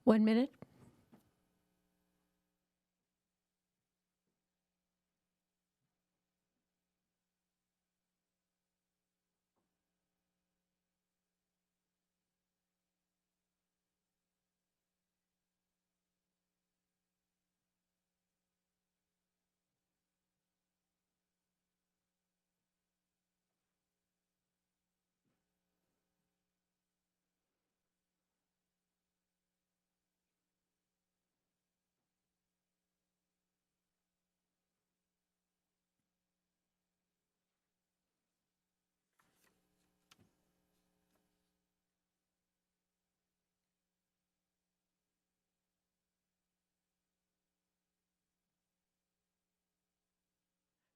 1 minute.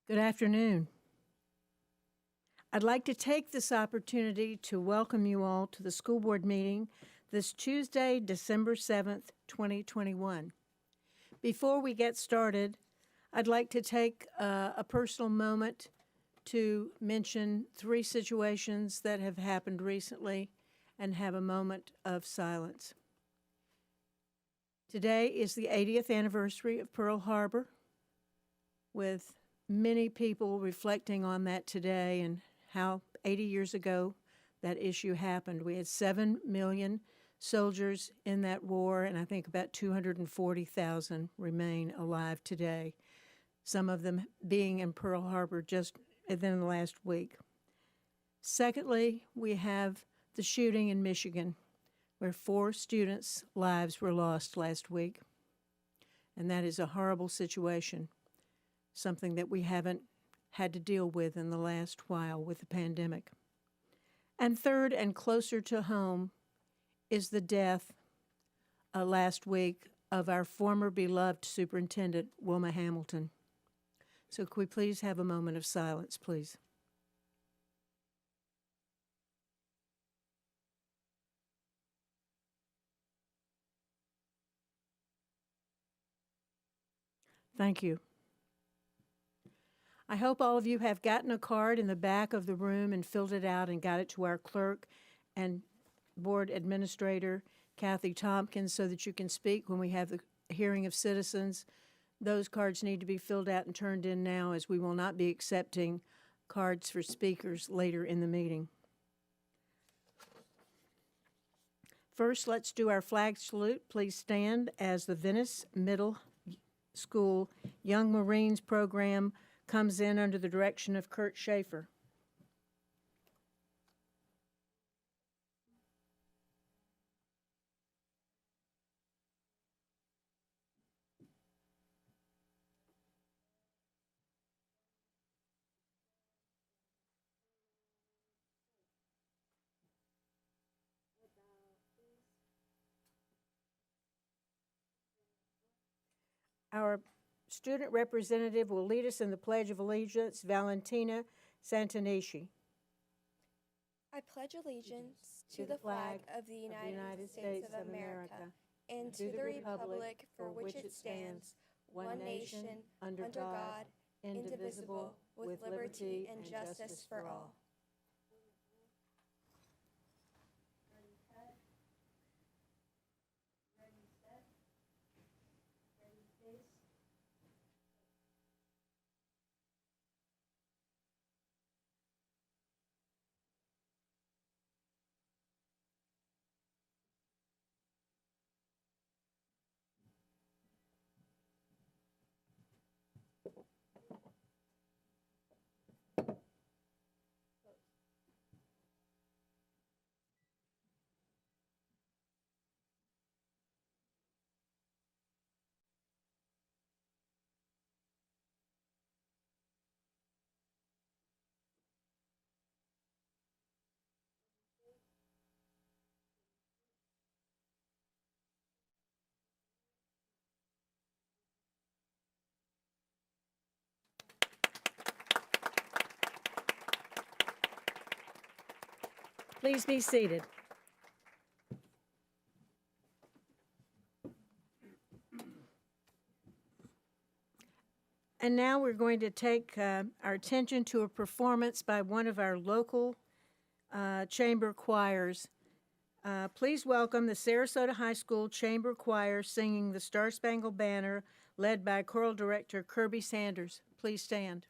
Good afternoon. I'd like to take this opportunity to welcome you all to the school board meeting this Tuesday, December 7th, 2021. Before we get started, I'd like to take a personal moment to mention 3 situations that have happened recently and have a moment of silence. Today is the 80th anniversary of Pearl Harbor, with many people reflecting on that today and how 80 years ago that issue happened. We had 7 million soldiers in that war, and I think about 240,000 remain alive today, some of them being in Pearl Harbor just within the last week. Secondly, we have the shooting in Michigan, where 4 students' lives were lost last week, and that is a horrible situation, something that we haven't had to deal with in the last while with the pandemic. And third, and closer to home, is the death last week of our former beloved Superintendent, Wilma Hamilton. So could we please have a moment of silence, please? Thank you. I hope all of you have gotten a card in the back of the room and filled it out and got it to our clerk and board administrator, Kathy Tompkins, so that you can speak when we have the hearing of citizens. Those cards need to be filled out and turned in now, as we will not be accepting cards for speakers later in the meeting. First, let's do our flag salute. Please stand as the Venice Middle School Young Marines program comes in under the direction of Kurt Schaefer. Our student representative will lead us in the Pledge of Allegiance, Valentina Santanishi. I pledge allegiance to the flag of the United States of America and to the republic for which it stands, one nation, under God, indivisible, with liberty and justice for all. Please be seated. And now we're going to take our attention to a performance by one of our local chamber choirs Please welcome the Sarasota High School Chamber Choir singing the Star Spangled Banner, led by choral director Kirby Sanders. Please stand.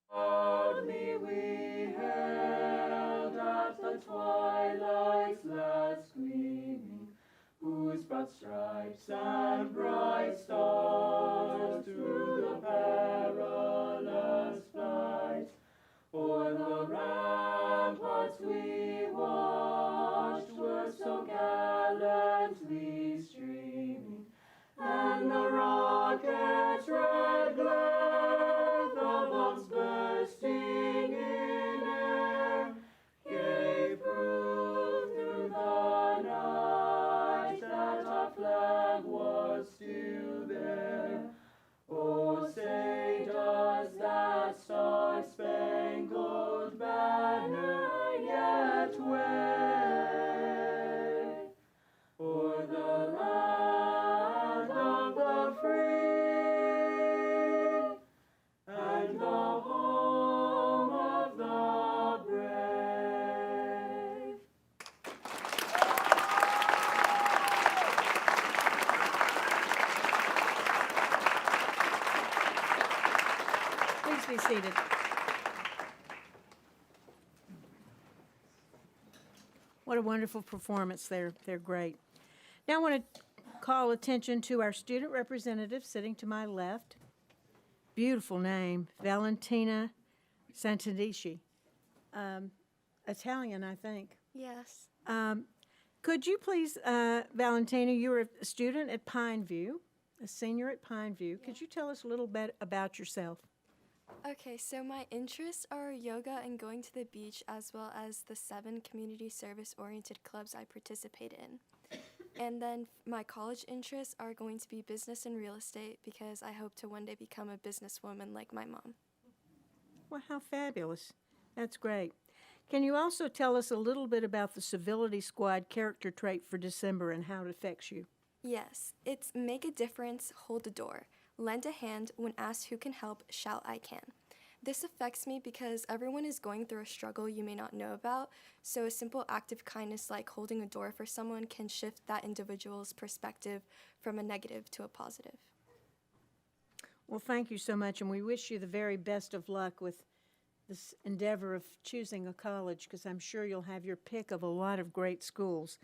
Proudly we hailed at the twilight's last gleaming, whose broad stripes and bright stars through the perilous flight o'er the ramparts we watched were so gallantly streaming, and the rocket's red glare, the bombs bursting in air, gave proof through the night that our flag was still there. Oh, say does that star-spangled banner yet wave o'er the land of the free and the home of the brave? Please be seated. What a wonderful performance. They're great. Now I want to call attention to our student representative sitting to my left. Beautiful name, Valentina Santadici. Italian, I think. Yes. Could you please, Valentina, you were a student at Pineview, a senior at Pineview. Could you tell us a little bit about yourself? Okay, so my interests are yoga and going to the beach, as well as the 7 community service-oriented clubs I participate in. And then my college interests are going to be business and real estate, because I hope to one day become a businesswoman like my mom. Well, how fabulous. That's great. Can you also tell us a little bit about the Civility Squad character trait for December and how it affects you? Yes, it's make a difference, hold the door. Lend a hand, when asked who can help, shout I can. This affects me because everyone is going through a struggle you may not know about, so a simple act of kindness like holding a door for someone can shift that individual's perspective from a negative to a positive. Well, thank you so much, and we wish you the very best of luck with this endeavor of choosing a college, because I'm sure you'll have your pick of a lot of great schools.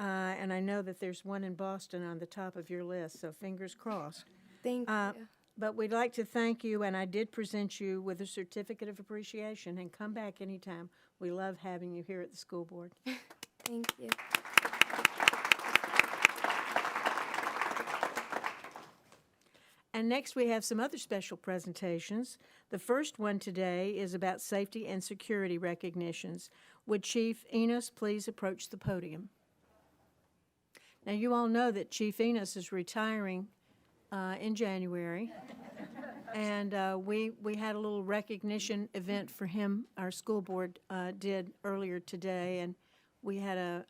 And I know that there's one in Boston on the top of your list, so fingers crossed. Thank you. But we'd like to thank you, and I did present you with a certificate of appreciation, and come back anytime. We love having you here at the school board. Thank you. And next we have some other special presentations. The first one today is about safety and security recognitions. Would Chief Enos please approach the podium? Now you all know that Chief Enos is retiring in January, and we had a little recognition event for him. Our school board did earlier today, and we had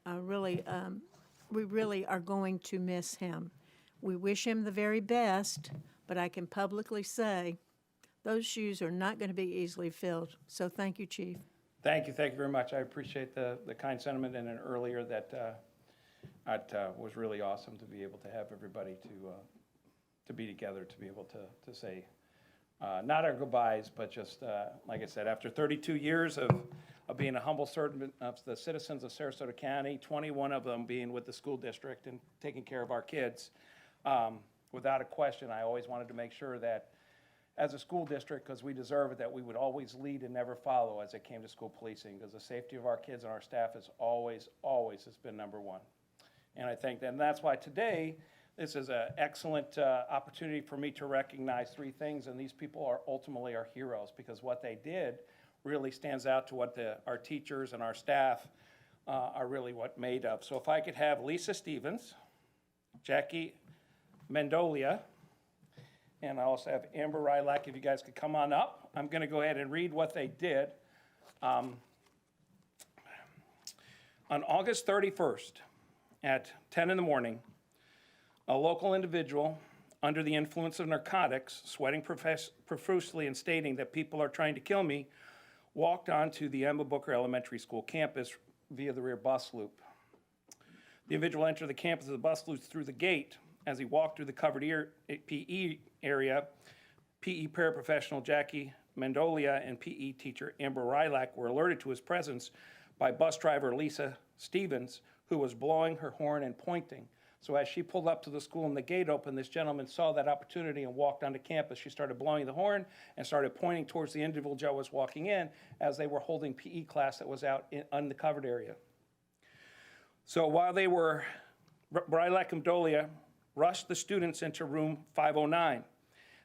we really are going to miss him. We wish him the very best, but I can publicly say those shoes are not going to be easily filled. So thank you, Chief. Thank you very much. I appreciate the kind sentiment, and then earlier that was really awesome to be able to have everybody to be together, to be able to say not our goodbyes, but just like I said, after 32 years of being a humble servant of the citizens of Sarasota County, 21 of them being with the school district and taking care of our kids. Without a question, I always wanted to make sure that as a school district, because we deserve it, that we would always lead and never follow as it came to school policing, because the safety of our kids and our staff is always has been number one. And I think that, and that's why today, this is an excellent opportunity for me to recognize 3 things, and these people are ultimately our heroes, because what they did really stands out to what our teachers and our staff are really what made of. So if I could have Lisa Stevens, Jackie Mendolia, and I also have Amber Rylack, if you guys could come on up. I'm going to go ahead and read what they did. On August 31st at 10 in the morning, a local individual under the influence of narcotics, sweating profusely and stating that people are trying to kill me, walked onto the Emma Booker Elementary School campus via the rear bus loop. The individual entered the campus of the bus loop through the gate. As he walked through the covered PE area, PE paraprofessional Jackie Mendolia and PE teacher Amber Rylack were alerted to his presence by bus driver Lisa Stevens, who was blowing her horn and pointing. So as she pulled up to the school and the gate opened, this gentleman saw that opportunity and walked onto campus. She started blowing the horn and started pointing towards the individual that was walking in as they were holding PE class that was out in the covered area. So while they were, Rylack and Dolia rushed the students into room 509.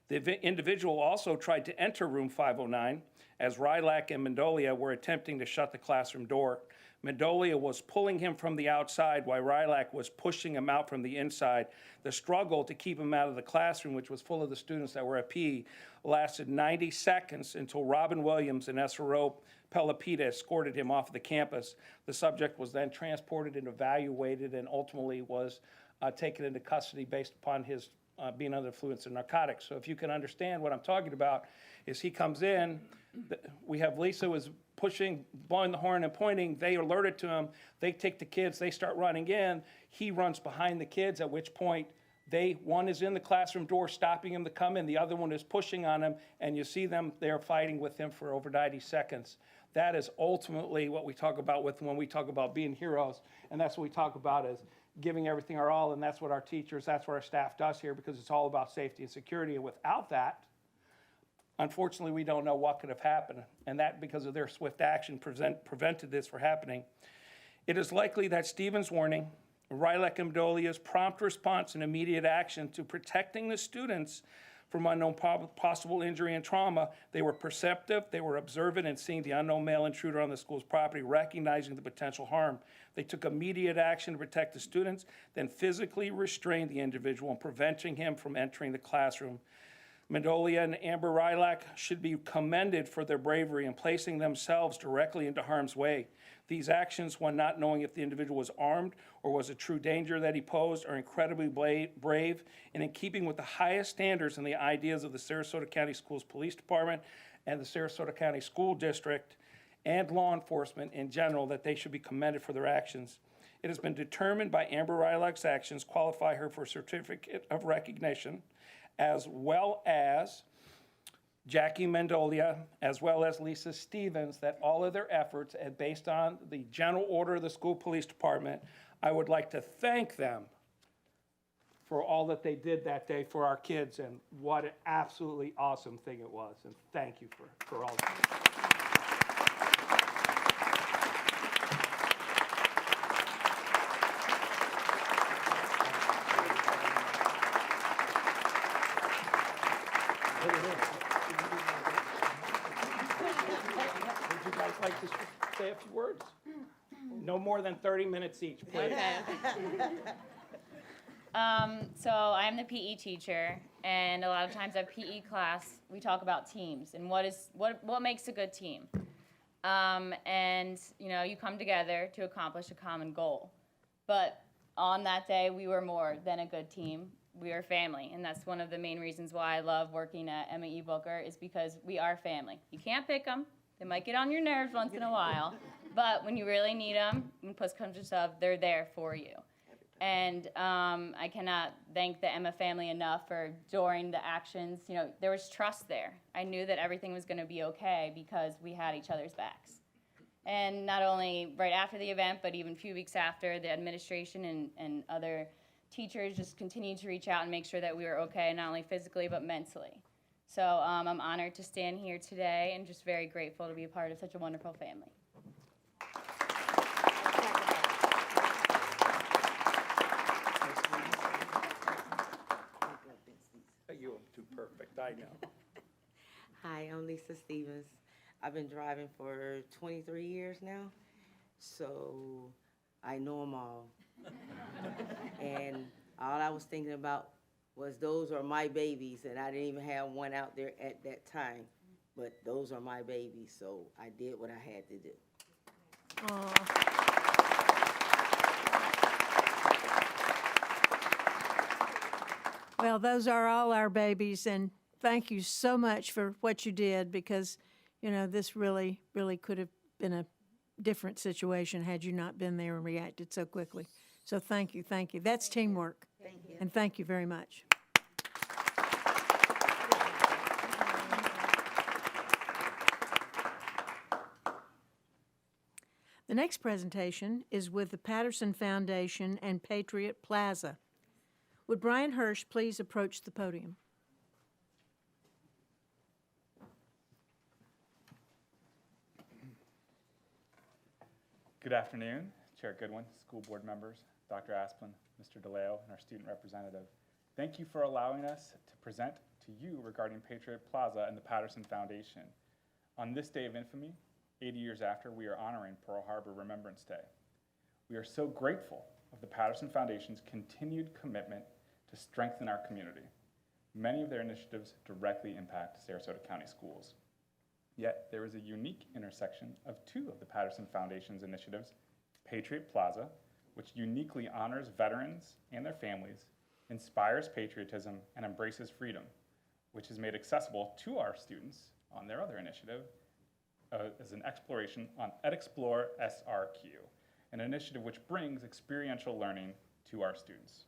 The individual also tried to enter room 509 as Rylack and Mendolia were attempting to shut the classroom door. Mendolia was pulling him from the outside while Rylack was pushing him out from the inside. The struggle to keep him out of the classroom, which was full of the students that were at PE, lasted 90 seconds until Robin Williams and SRO Pelopita escorted him off the campus. The subject was then transported and evaluated and ultimately was taken into custody based upon his being under the influence of narcotics. So if you can understand what I'm talking about, is he comes in, we have Lisa was pushing, blowing the horn and pointing, they alerted to him, they take the kids, they start running in, he runs behind the kids, at which point one is in the classroom door stopping him to come in, the other one is pushing on him, and you see them, they're fighting with him for over 90 seconds. That is ultimately what we talk about when we talk about being heroes, and that's what we talk about as giving everything our all, and that's what our teachers, that's what our staff does here, because it's all about safety and security, and without that, unfortunately, we don't know what could have happened, and that, because of their swift action, prevented this from happening. It is likely that Stevens' warning, Rylack and Dolia's prompt response and immediate action to protecting the students from unknown possible injury and trauma, they were perceptive, they were observant in seeing the unknown male intruder on the school's property, recognizing the potential harm. They took immediate action to protect the students, then physically restrained the individual and preventing him from entering the classroom. Mendolia and Amber Rylack should be commended for their bravery in placing themselves directly into harm's way. These actions, when not knowing if the individual was armed or was a true danger that he posed, are incredibly brave and in keeping with the highest standards and the ideas of the Sarasota County Schools Police Department and the Sarasota County School District and law enforcement in general, that they should be commended for their actions. It has been determined by Amber Rylack's actions qualify her for a certificate of recognition, as well as Jackie Mendolia, as well as Lisa Stevens, that all of their efforts, and based on the general order of the school police department, I would like to thank them for all that they did that day for our kids, and what an absolutely awesome thing it was. And thank you for all of that. Would you guys like to say a few words? No more than 30 minutes each, please. Okay. So I am the PE teacher, and a lot of times at PE class, we talk about teams and what makes a good team. And you come together to accomplish a common goal. But on that day, we were more than a good team. We are family, and that's one of the main reasons why I love working at Emma E. Booker, is because we are family. You can't pick them. They might get on your nerves once in a while, but when you really need them, when push comes to shove, they're there for you. And I cannot thank the Emma family enough for, during the actions, there was trust there. I knew that everything was going to be okay because we had each other's backs. And not only right after the event, but even a few weeks after, the administration and other teachers just continued to reach out and make sure that we were okay, not only physically but mentally. So I'm honored to stand here today and just very grateful to be a part of such a wonderful family. You're too perfect, I know. Hi, I'm Lisa Stevens. I've been driving for 23 years now, so I know them all. And all I was thinking about was those are my babies, and I didn't even have one out there at that time. But those are my babies, so I did what I had to do. Well, those are all our babies, and thank you so much for what you did, because, you know, this really, really could have been a different situation had you not been there and reacted so quickly. So thank you, thank you. That's teamwork. Thank you. And thank you very much. The next presentation is with the Patterson Foundation and Patriot Plaza. Would Brian Hirsch please approach the podium? Good afternoon, Chair Goodwin, school board members, Dr. Asplin, Mr. DeLeo, and our student representative. Thank you for allowing us to present to you regarding Patriot Plaza and the Patterson Foundation. On this day of infamy, 80 years after, we are honoring Pearl Harbor Remembrance Day. We are so grateful of the Patterson Foundation's continued commitment to strengthen our community. Many of their initiatives directly impact Sarasota County schools. Yet there is a unique intersection of two of the Patterson Foundation's initiatives, Patriot Plaza, which uniquely honors veterans and their families, inspires patriotism, and embraces freedom, which is made accessible to our students on their other initiative as an exploration on EdExplore SRQ, an initiative which brings experiential learning to our students.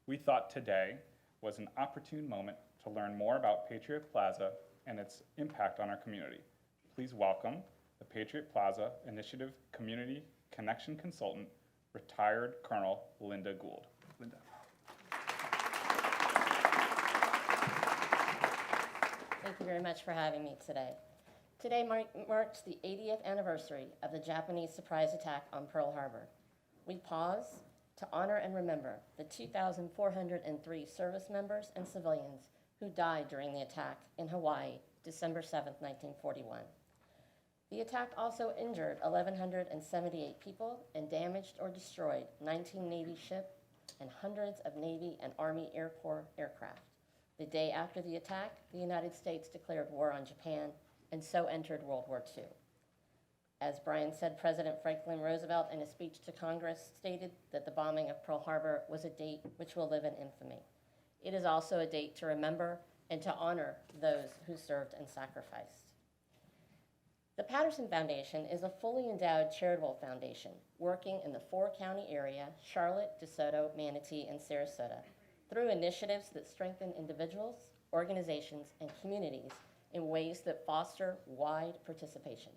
We thought today was an opportune moment to learn more about Patriot Plaza and its impact on our community. Please welcome the Patriot Plaza Initiative Community Connection Consultant, retired Colonel Linda Gould. Linda. Thank you very much for having me today. Today marks the 80th anniversary of the Japanese surprise attack on Pearl Harbor. We pause to honor and remember the 2,403 service members and civilians who died during the attack in Hawaii, December 7, 1941. The attack also injured 1,178 people and damaged or destroyed 19 Navy ships and hundreds of Navy and Army Air Corps aircraft. The day after the attack, the United States declared war on Japan and so entered World War II. As Brian said, President Franklin Roosevelt in a speech to Congress stated that the bombing of Pearl Harbor was a date which will live in infamy. It is also a date to remember and to honor those who served and sacrificed. The Patterson Foundation is a fully endowed charitable foundation working in the four-county area, Charlotte, DeSoto, Manatee, and Sarasota, through initiatives that strengthen individuals, organizations, and communities in ways that foster wide participation.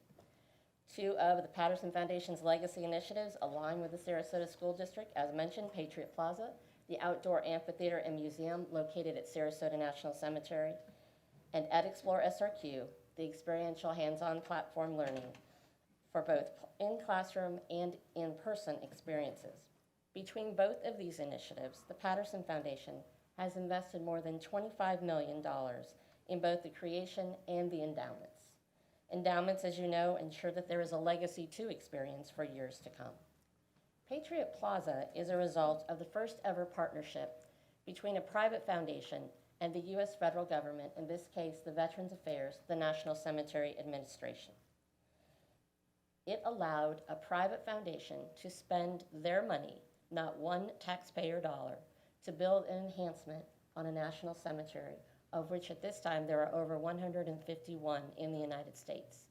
Two of the Patterson Foundation's legacy initiatives align with the Sarasota School District, as mentioned, Patriot Plaza, the outdoor amphitheater and museum located at Sarasota National Cemetery, and EdExplore SRQ, the experiential hands-on platform learning for both in-classroom and in-person experiences. Between both of these initiatives, the Patterson Foundation has invested more than $25 million in both the creation and the endowments. Endowments, as you know, ensure that there is a legacy to experience for years to come. Patriot Plaza is a result of the first ever partnership between a private foundation and the U.S. federal government, in this case, the Veterans Affairs, the National Cemetery Administration. It allowed a private foundation to spend their money, not one taxpayer dollar, to build an enhancement on a national cemetery, of which at this time there are over 151 in the United States.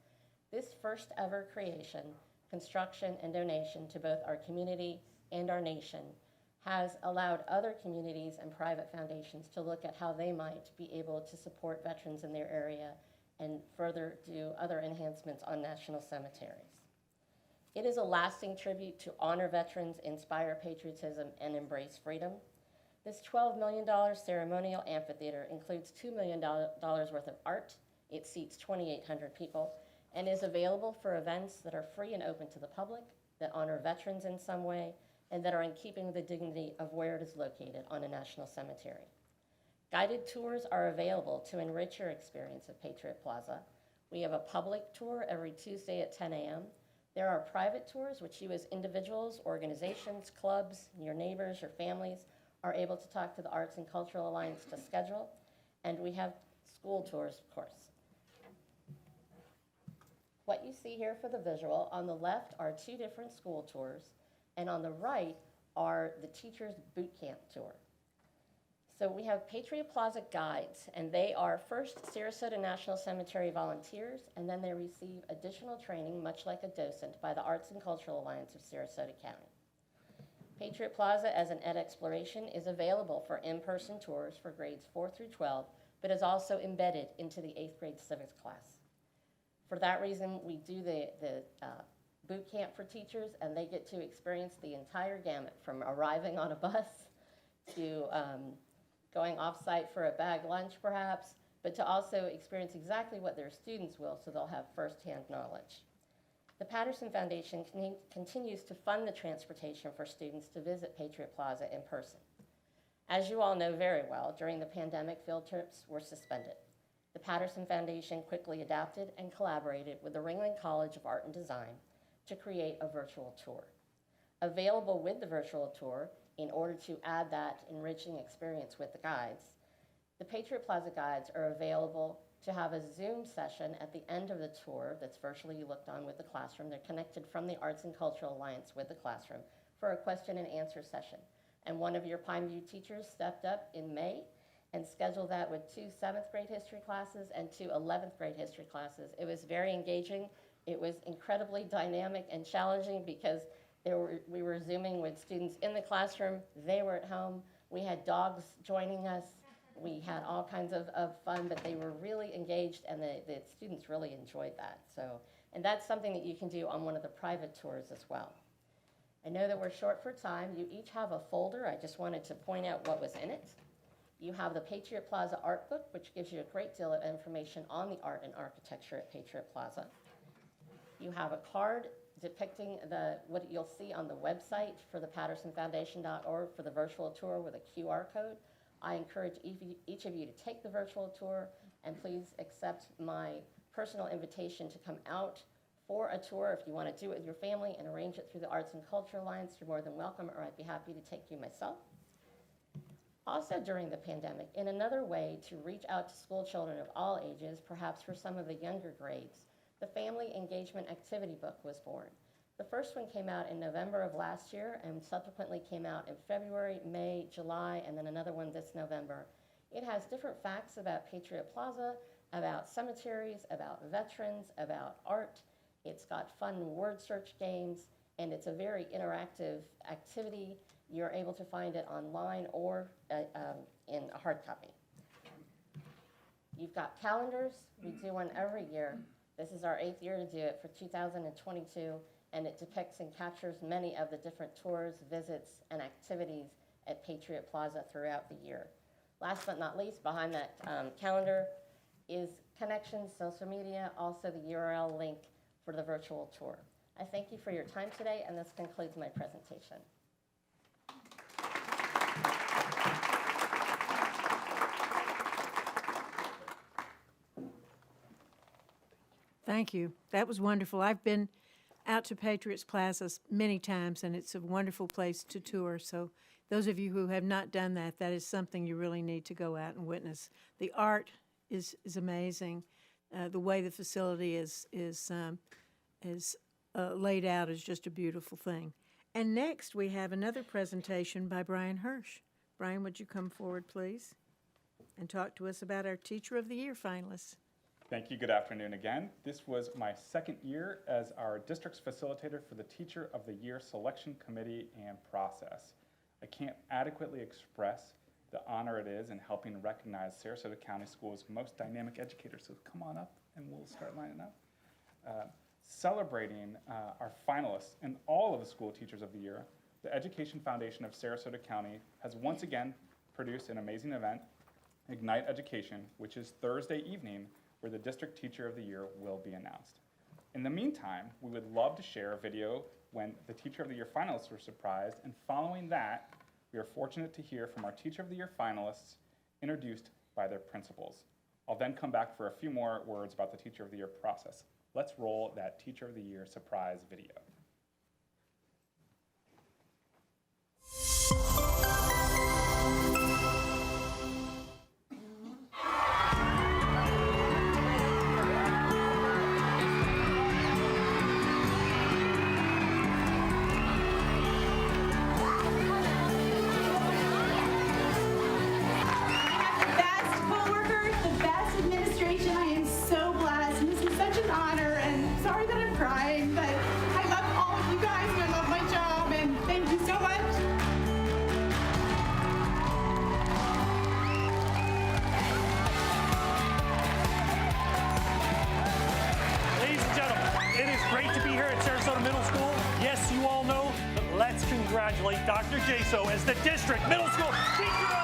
This first ever creation, construction, and donation to both our community and our nation has allowed other communities and private foundations to look at how they might be able to support veterans in their area and further do other enhancements on national cemeteries. It is a lasting tribute to honor veterans, inspire patriotism, and embrace freedom. This $12 million ceremonial amphitheater includes $2 million worth of art. It seats 2,800 people and is available for events that are free and open to the public, that honor veterans in some way, and that are in keeping with the dignity of where it is located on a national cemetery. Guided tours are available to enrich your experience of Patriot Plaza. We have a public tour every Tuesday at 10 a.m. There are private tours which you as individuals, organizations, clubs, your neighbors, your families are able to talk to the Arts and Cultural Alliance to schedule, and we have school tours, of course. What you see here for the visual, on the left are 2 different school tours, and on the right are the teacher's boot camp tour. So we have Patriot Plaza guides, and they are first Sarasota National Cemetery volunteers, and then they receive additional training, much like a docent, by the Arts and Cultural Alliance of Sarasota County. Patriot Plaza as an ed exploration is available for in-person tours for grades 4 through 12, but is also embedded into the 8th grade civics class. For that reason, we do the boot camp for teachers, and they get to experience the entire gamut, from arriving on a bus to going off-site for a bag lunch perhaps, but to also experience exactly what their students will, so they'll have firsthand knowledge. The Patterson Foundation continues to fund the transportation for students to visit Patriot Plaza in person. As you all know very well, during the pandemic, field trips were suspended. The Patterson Foundation quickly adapted and collaborated with the Ringling College of Art and Design to create a virtual tour. Available with the virtual tour, in order to add that enriching experience with the guides, the Patriot Plaza guides are available to have a Zoom session at the end of the tour that's virtually looked on with the classroom. They're connected from the Arts and Cultural Alliance with the classroom for a question and answer session. And one of your Pineview teachers stepped up in May and scheduled that with 2 7th grade history classes and 2 11th grade history classes. It was very engaging. It was incredibly dynamic and challenging because we were Zooming with students in the classroom. They were at home. We had dogs joining us. We had all kinds of fun, but they were really engaged, and the students really enjoyed that. And that's something that you can do on one of the private tours as well. I know that we're short for time. You each have a folder. I just wanted to point out what was in it. You have the Patriot Plaza Art Book, which gives you a great deal of information on the art and architecture at Patriot Plaza. You have a card depicting what you'll see on the website for the pattersonfoundation.org for the virtual tour with a QR code. I encourage each of you to take the virtual tour, and please accept my personal invitation to come out for a tour. If you want to do it with your family and arrange it through the Arts and Culture Alliance, you're more than welcome, or I'd be happy to take you myself. Also during the pandemic, in another way to reach out to school children of all ages, perhaps for some of the younger grades, the Family Engagement Activity Book was born. The first one came out in November of last year and subsequently came out in February, May, July, and then another one this November. It has different facts about Patriot Plaza, about cemeteries, about veterans, about art. It's got fun word search games, and it's a very interactive activity. You're able to find it online or in a hard copy. You've got calendars. We do one every year. This is our 8th year to do it for 2022, and it depicts and captures many of the different tours, visits, and activities at Patriot Plaza throughout the year. Last but not least, behind that calendar is connections, social media, also the URL link for the virtual tour. I thank you for your time today, and this concludes my presentation. Thank you. That was wonderful. I've been out to Patriots Plaza many times, and it's a wonderful place to tour. So those of you who have not done that, that is something you really need to go out and witness. The art is amazing. The way the facility is laid out is just a beautiful thing. And next, we have another presentation by Brian Hirsch. Brian, would you come forward, please, and talk to us about our Teacher of the Year finalists? Thank you. Good afternoon again. This was my 2nd year as our district's facilitator for the Teacher of the Year selection committee and process. I can't adequately express the honor it is in helping recognize Sarasota County Schools' most dynamic educators. So come on up and we'll start lining up. Celebrating our finalists and all of the School Teachers of the Year, the Education Foundation of Sarasota County has once again produced an amazing event, Ignite Education, which is Thursday evening, where the District Teacher of the Year will be announced. In the meantime, we would love to share a video when the Teacher of the Year finalists were surprised, and following that, we are fortunate to hear from our Teacher of the Year finalists introduced by their principals. I'll then come back for a few more words about the Teacher of the Year process. Let's roll that Teacher of the Year surprise video. here at Sarasota Middle School? Yes, you all know, but let's congratulate Dr. Jaso as the District Middle School Teacher of the Year!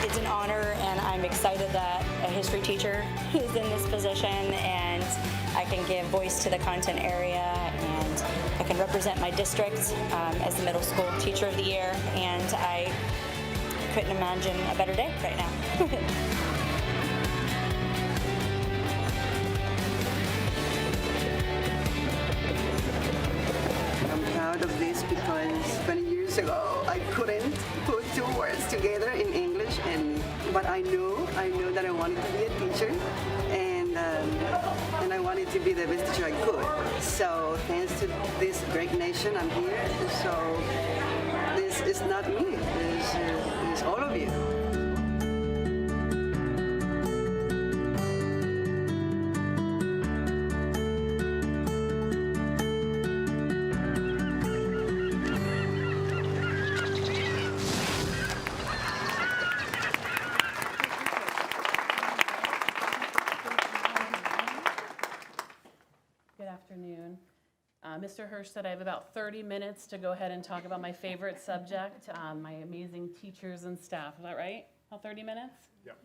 It's an honor, and I'm excited that a history teacher is in this position, and I can give voice to the content area, and I can represent my district as the Middle School Teacher of the Year, and I couldn't imagine a better day right now. I'm proud of this because 20 years ago I couldn't put two words together in English, but I know that I wanted to be a teacher, and I wanted to be the best teacher I could. So thanks to this great nation, I'm here. So this is not me. It's all of you. Mr. Hirsch said I have about 30 minutes to go ahead and talk about my favorite subject, my amazing teachers and staff. Is that right? About 30 minutes? Yep.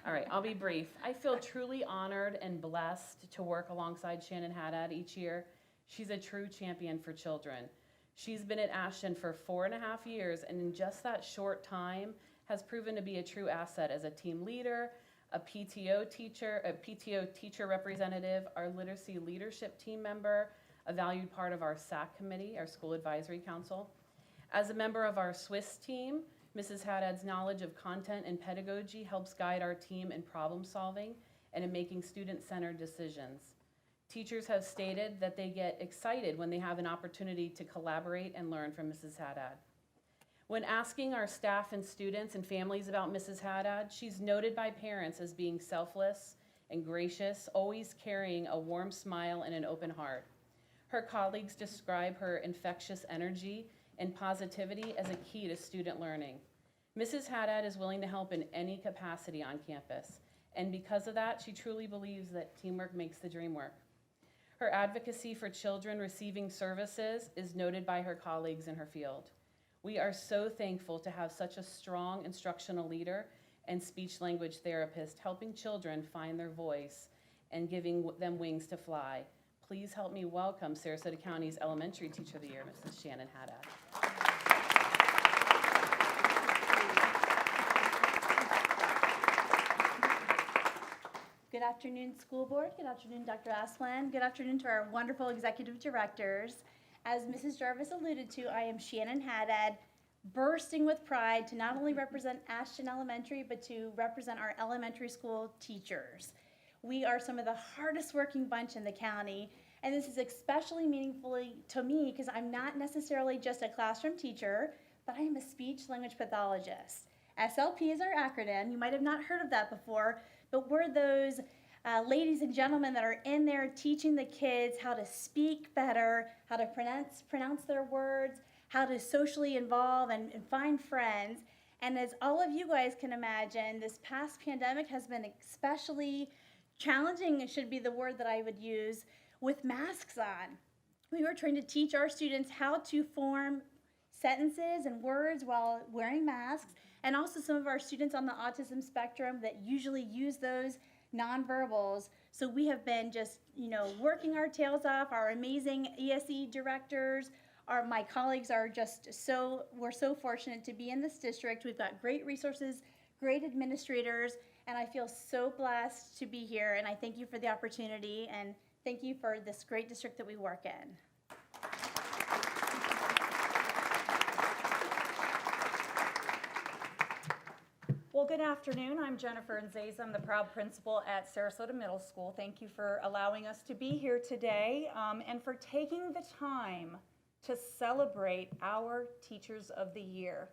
All right, I'll be brief. I feel truly honored and blessed to work alongside Shannon Haddad each year. She's a true champion for children. She's been at Ashton for 4.5 years, and in just that short time has proven to be a true asset as a team leader, a PTO teacher representative, our literacy leadership team member, a valued part of our SAC committee, our school advisory council. As a member of our Swiss team, Mrs. Haddad's knowledge of content and pedagogy helps guide our team in problem solving and in making student-centered decisions. Teachers have stated that they get excited when they have an opportunity to collaborate and learn from Mrs. Haddad. When asking our staff and students and families about Mrs. Haddad, she's noted by parents as being selfless and gracious, always carrying a warm smile and an open heart. Her colleagues describe her infectious energy and positivity as a key to student learning. Mrs. Haddad is willing to help in any capacity on campus, and because of that, she truly believes that teamwork makes the dream work. Her advocacy for children receiving services is noted by her colleagues in her field. We are so thankful to have such a strong instructional leader and speech-language therapist helping children find their voice and giving them wings to fly. Please help me welcome Sarasota County's Elementary Teacher of the Year, Mrs. Shannon Haddad. Good afternoon, school board. Good afternoon, Dr. Asplin. Good afternoon to our wonderful executive directors. As Mrs. Jarvis alluded to, I am Shannon Haddad, bursting with pride to not only represent Ashton Elementary, but to represent our elementary school teachers. We are some of the hardest working bunch in the county, and this is especially meaningful to me because I'm not necessarily just a classroom teacher, but I am a speech-language pathologist. SLP is our acronym. You might have not heard of that before, but we're those ladies and gentlemen that are in there teaching the kids how to speak better, how to pronounce their words, how to socially involve and find friends. And as all of you guys can imagine, this past pandemic has been especially challenging, should be the word that I would use, with masks on. We were trying to teach our students how to form sentences and words while wearing masks, and also some of our students on the autism spectrum that usually use those nonverbals. So we have been just, working our tails off. Our amazing ESE directors, my colleagues are we're so fortunate to be in this district. We've got great resources, great administrators, and I feel so blessed to be here, and I thank you for the opportunity, and thank you for this great district that we work in. Well, good afternoon. I'm Jennifer Nzeza. I'm the proud principal at Sarasota Middle School. Thank you for allowing us to be here today and for taking the time to celebrate our Teachers of the Year.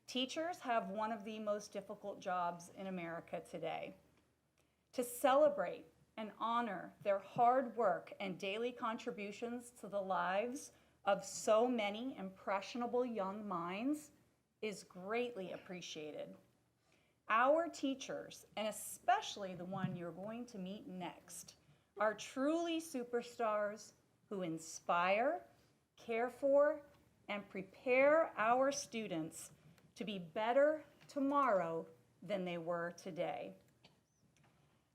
Teachers have one of the most difficult jobs in America today. To celebrate and honor their hard work and daily contributions to the lives of so many impressionable young minds is greatly appreciated. Our teachers, and especially the one you're going to meet next, are truly superstars who inspire, care for, and prepare our students to be better tomorrow than they were today.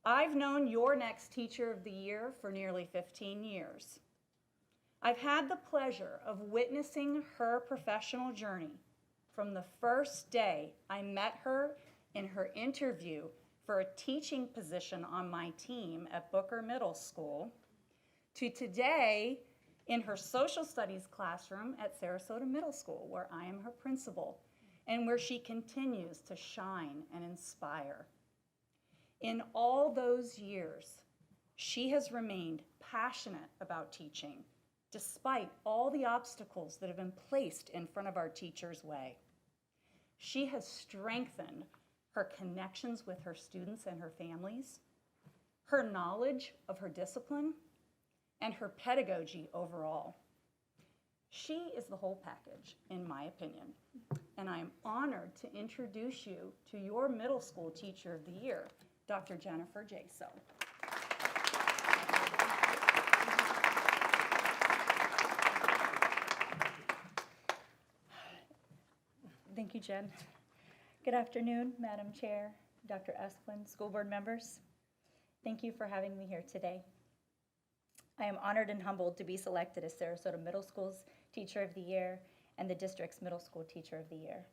I've known your next Teacher of the Year for nearly 15 years. I've had the pleasure of witnessing her professional journey from the first day I met her in her interview for a teaching position on my team at Booker Middle School to today in her social studies classroom at Sarasota Middle School, where I am her principal and where she continues to shine and inspire. In all those years, she has remained passionate about teaching, despite all the obstacles that have been placed in front of our teachers' way. She has strengthened her connections with her students and her families, her knowledge of her discipline, and her pedagogy overall. She is the whole package, in my opinion, and I am honored to introduce you to your middle school Teacher of the Year, Dr. Jennifer Jaso. Thank you, Jen. Good afternoon, Madam Chair, Dr. Esplin, school board members. Thank you for having me here today. I am honored and humbled to be selected as Sarasota Middle School's Teacher of the Year and the district's Middle School Teacher of the Year.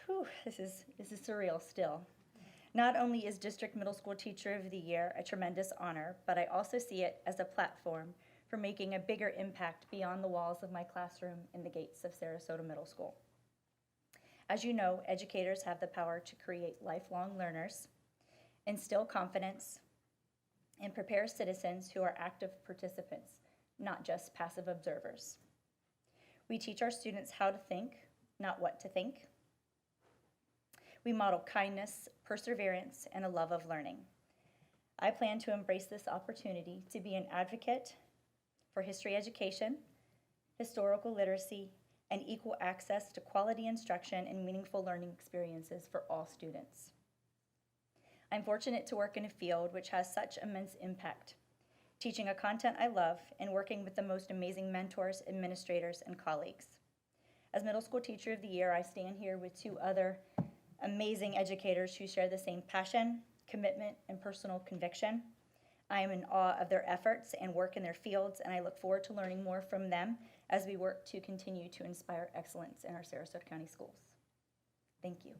Whew, this is surreal still. Not only is District Middle School Teacher of the Year a tremendous honor, but I also see it as a platform for making a bigger impact beyond the walls of my classroom and the gates of Sarasota Middle School. As you know, educators have the power to create lifelong learners, instill confidence, and prepare citizens who are active participants, not just passive observers. We teach our students how to think, not what to think. We model kindness, perseverance, and a love of learning. I plan to embrace this opportunity to be an advocate for history education, historical literacy, and equal access to quality instruction and meaningful learning experiences for all students. I'm fortunate to work in a field which has such immense impact, teaching a content I love and working with the most amazing mentors, administrators, and colleagues. As Middle School Teacher of the Year, I stand here with two other amazing educators who share the same passion, commitment, and personal conviction. I am in awe of their efforts and work in their fields, and I look forward to learning more from them as we work to continue to inspire excellence in our Sarasota County schools. Thank you.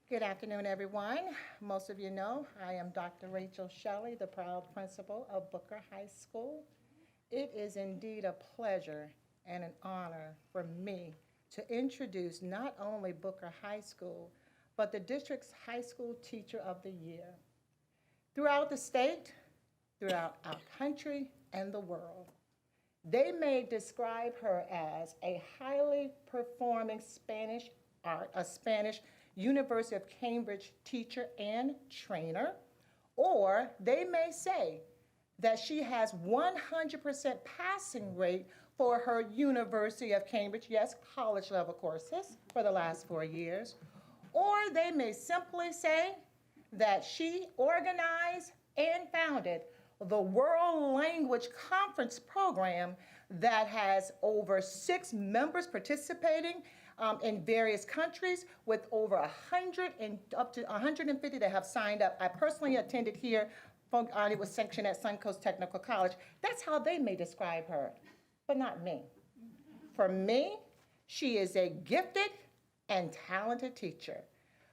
Good afternoon, everyone. Most of you know I am Dr. Rachel Shelley, the proud principal of Booker High School. It is indeed a pleasure and an honor for me to introduce not only Booker High School, but the district's High School Teacher of the Year. Throughout the state, throughout our country, and the world, they may describe her as a highly performing Spanish University of Cambridge teacher and trainer, or they may say that she has 100% passing rate for her University of Cambridge, yes, college level courses for the last 4 years, or they may simply say that she organized and founded the World Language Conference program that has over 6 members participating in various countries, with over 100 and up to 150 that have signed up. I personally attended here. It was sanctioned at Suncoast Technical College. That's how they may describe her, but not me. For me, she is a gifted and talented teacher.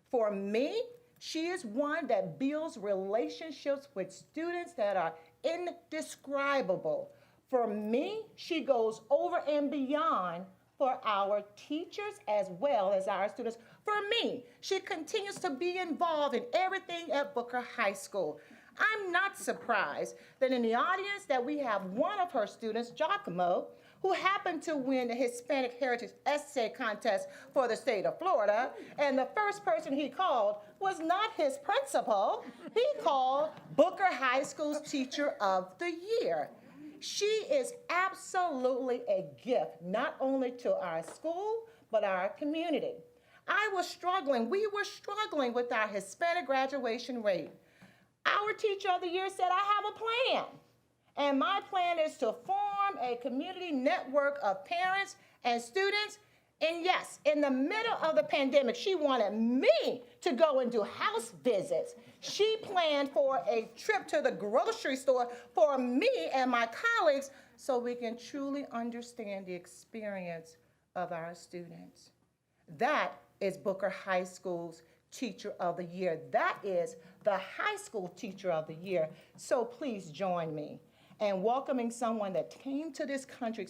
For me, she is one that builds relationships with students that are indescribable. For me, she goes over and beyond for our teachers as well as our students. For me, she continues to be involved in everything at Booker High School. I'm not surprised that in the audience that we have one of her students, Giacomo, who happened to win the Hispanic Heritage Essay Contest for the state of Florida, and the first person he called was not his principal. He called Booker High School's Teacher of the Year. She is absolutely a gift, not only to our school, but our community. We were struggling with our Hispanic graduation rate. Our teacher of the year said, I have a plan. And my plan is to form a community network of parents and students. And yes, in the middle of the pandemic, she wanted me to go and do house visits. She planned for a trip to the grocery store for me and my colleagues so we can truly understand the experience of our students. That is Booker High School's Teacher of the Year. That is the high school Teacher of the Year. So please join me in welcoming someone that came to this country,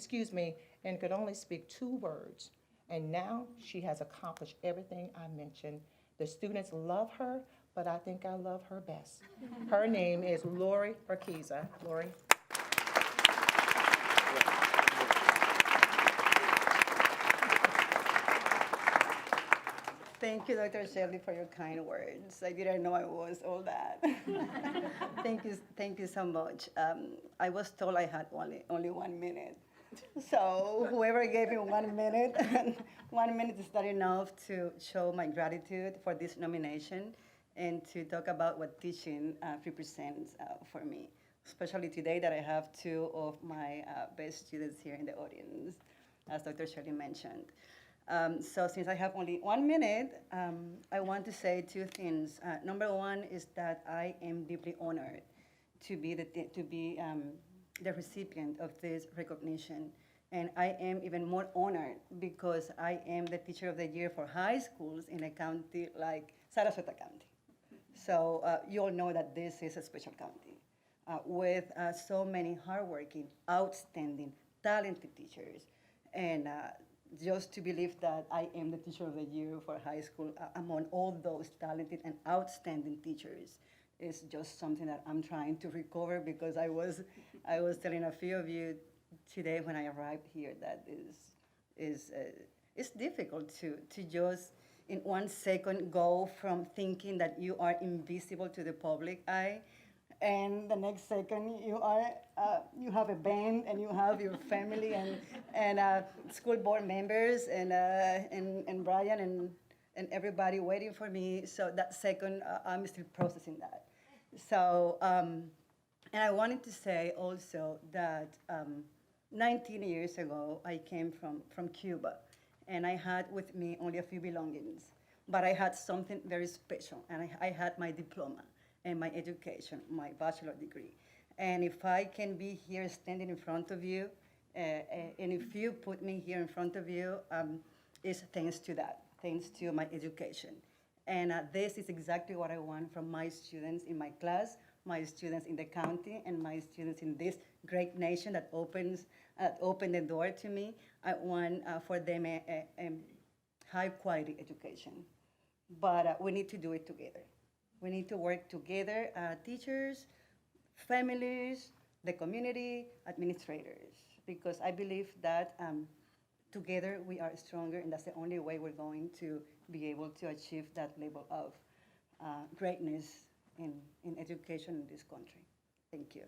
and could only speak 2 words. And now she has accomplished everything I mentioned. The students love her, but I think I love her best. Her name is Lori Urquiza. Lori. Thank you, Dr. Shelley, for your kind words. I didn't know I was all that. Thank you so much. I was told I had only 1 minute. So whoever gave me 1 minute, 1 minute is not enough to show my gratitude for this nomination and to talk about what teaching represents for me, especially today that I have 2 of my best students here in the audience, as Dr. Shelley mentioned. So since I have only 1 minute, I want to say 2 things. Number 1 is that I am deeply honored to be the recipient of this recognition. And I am even more honored because I am the Teacher of the Year for high schools in a county like Sarasota County. So you all know that this is a special county with so many hardworking, outstanding, talented teachers. And just to believe that I am the Teacher of the Year for high school among all those talented and outstanding teachers is just something that I'm trying to recover, because I was telling a few of you today when I arrived here that it's difficult to just in 1 second go from thinking that you are invisible to the public eye, and the next second you have a band and you have your family and school board members and Brian and everybody waiting for me. So that second, I'm still processing that. So, and I wanted to say also that 19 years ago, I came from Cuba, and I had with me only a few belongings, but I had something very special, and I had my diploma and my education, my bachelor degree. And if I can be here standing in front of you, and if you put me here in front of you, it's thanks to that. Thanks to my education. And this is exactly what I want from my students in my class, my students in the county, and my students in this great nation that opened the door to me. I want for them a high quality education. But we need to do it together. We need to work together, teachers, families, the community, administrators, because I believe that together we are stronger, and that's the only way we're going to be able to achieve that level of greatness in education in this country. Thank you.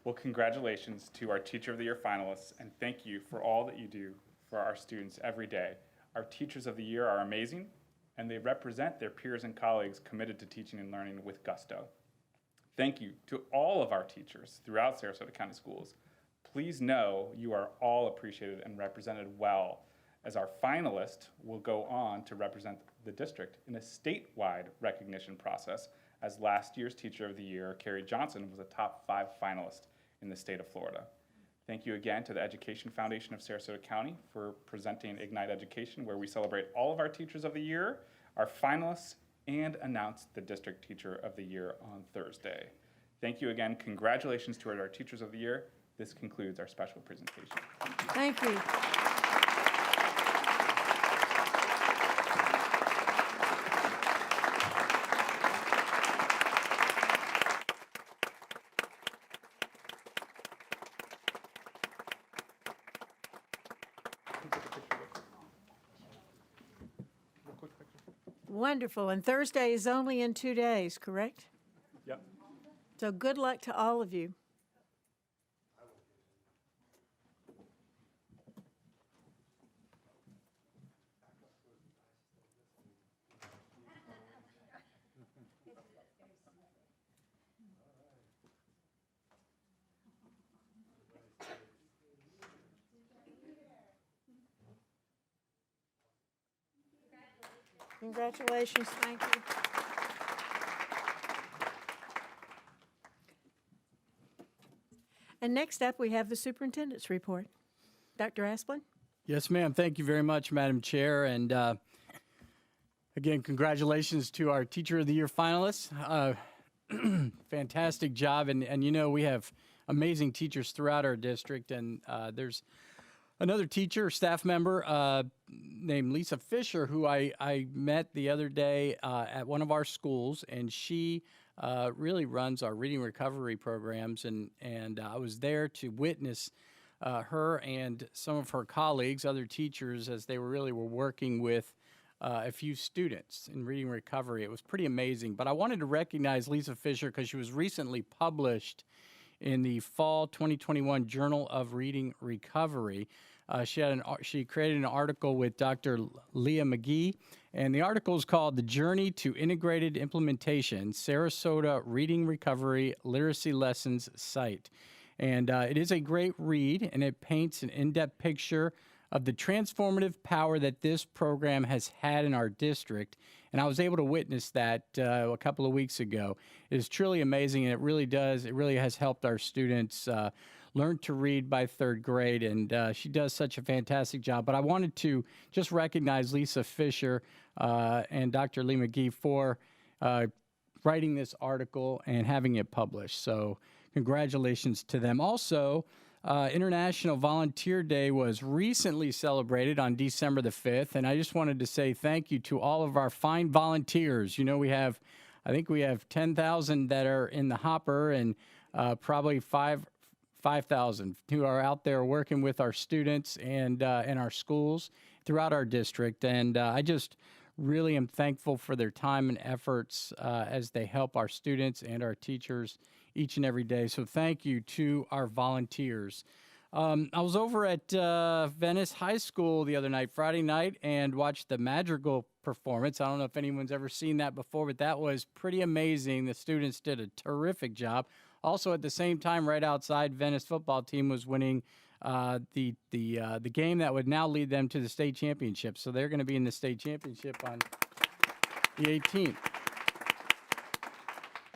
Well, congratulations to our Teacher of the Year finalists, and thank you for all that you do for our students every day. Our Teachers of the Year are amazing, and they represent their peers and colleagues committed to teaching and learning with gusto. Thank you to all of our teachers throughout Sarasota County Schools. Please know you are all appreciated and represented well, as our finalists will go on to represent the district in a statewide recognition process, as last year's Teacher of the Year, Carrie Johnson, was a top 5 finalist in the state of Florida. Thank you again to the Education Foundation of Sarasota County for presenting Ignite Education, where we celebrate all of our Teachers of the Year, our finalists, and announce the District Teacher of the Year on Thursday. Thank you again. Congratulations to our Teachers of the Year. This concludes our special presentation. Thank you. Wonderful. And Thursday is only in 2 days, correct? Yep. So good luck to all of you. Congratulations. Thank you. And next up, we have the superintendent's report. Dr. Asplin? Yes, ma'am. Thank you very much, Madam Chair. And again, congratulations to our Teacher of the Year finalists. Fantastic job. And you know, we have amazing teachers throughout our district. And there's another teacher, staff member named Lisa Fisher, who I met the other day at one of our schools. And she really runs our reading recovery programs. And I was there to witness her and some of her colleagues, other teachers, as they were working with a few students in reading recovery. It was pretty amazing. But I wanted to recognize Lisa Fisher because she was recently published in the Fall 2021 Journal of Reading Recovery. She created an article with Dr. Leah McGee, and the article is called "The Journey to Integrated Implementation: Sarasota Reading Recovery Literacy Lessons Site." And it is a great read, and it paints an in-depth picture of the transformative power that this program has had in our district. And I was able to witness that a couple of weeks ago. It is truly amazing, and it really has helped our students learn to read by third grade, and she does such a fantastic job. But I wanted to just recognize Lisa Fisher and Dr. Lee McGee for writing this article and having it published. So congratulations to them. Also, International Volunteer Day was recently celebrated on December the 5th, and I just wanted to say thank you to all of our fine volunteers. You know, I think we have 10,000 that are in the hopper, and probably 5,000 who are out there working with our students and in our schools throughout our district. And I just really am thankful for their time and efforts as they help our students and our teachers each and every day. So thank you to our volunteers. I was over at Venice High School the other night, Friday night, and watched the Madrigal performance. I don't know if anyone's ever seen that before, but that was pretty amazing. The students did a terrific job. Also, at the same time, right outside, Venice football team was winning the game that would now lead them to the state championship. So they're going to be in the state championship on the 18th.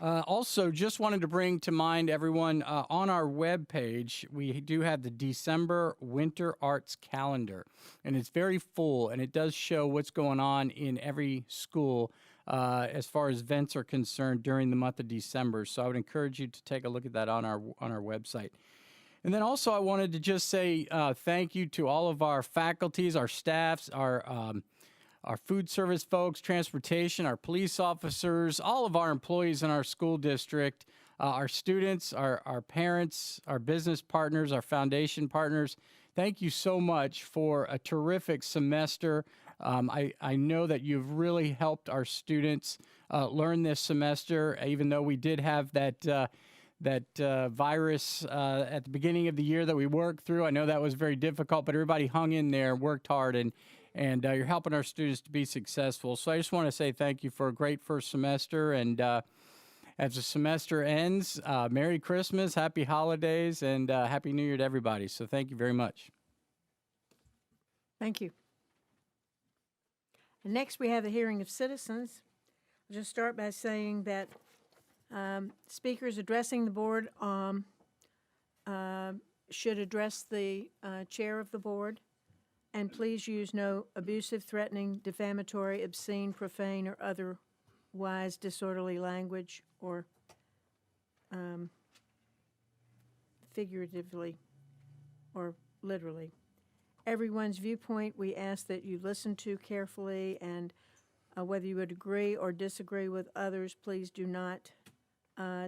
Also, just wanted to bring to mind everyone on our webpage, we do have the December Winter Arts Calendar, and it's very full, and it does show what's going on in every school as far as events are concerned during the month of December. So I would encourage you to take a look at that on our website. And then also I wanted to just say thank you to all of our faculties, our staffs, our food service folks, transportation, our police officers, all of our employees in our school district, our students, our parents, our business partners, our foundation partners. Thank you so much for a terrific semester. I know that you've really helped our students learn this semester, even though we did have that virus at the beginning of the year that we worked through. I know that was very difficult, but everybody hung in there, worked hard, and you're helping our students to be successful. So I just want to say thank you for a great first semester. And as the semester ends, Merry Christmas, Happy Holidays, and Happy New Year to everybody. So thank you very much. Thank you. And next, we have a hearing of citizens. I'll just start by saying that speakers addressing the board should address the chair of the board. And please use no abusive, threatening, defamatory, obscene, profane, or otherwise disorderly language, or figuratively or literally. Everyone's viewpoint we ask that you listen to carefully, and whether you would agree or disagree with others, please do not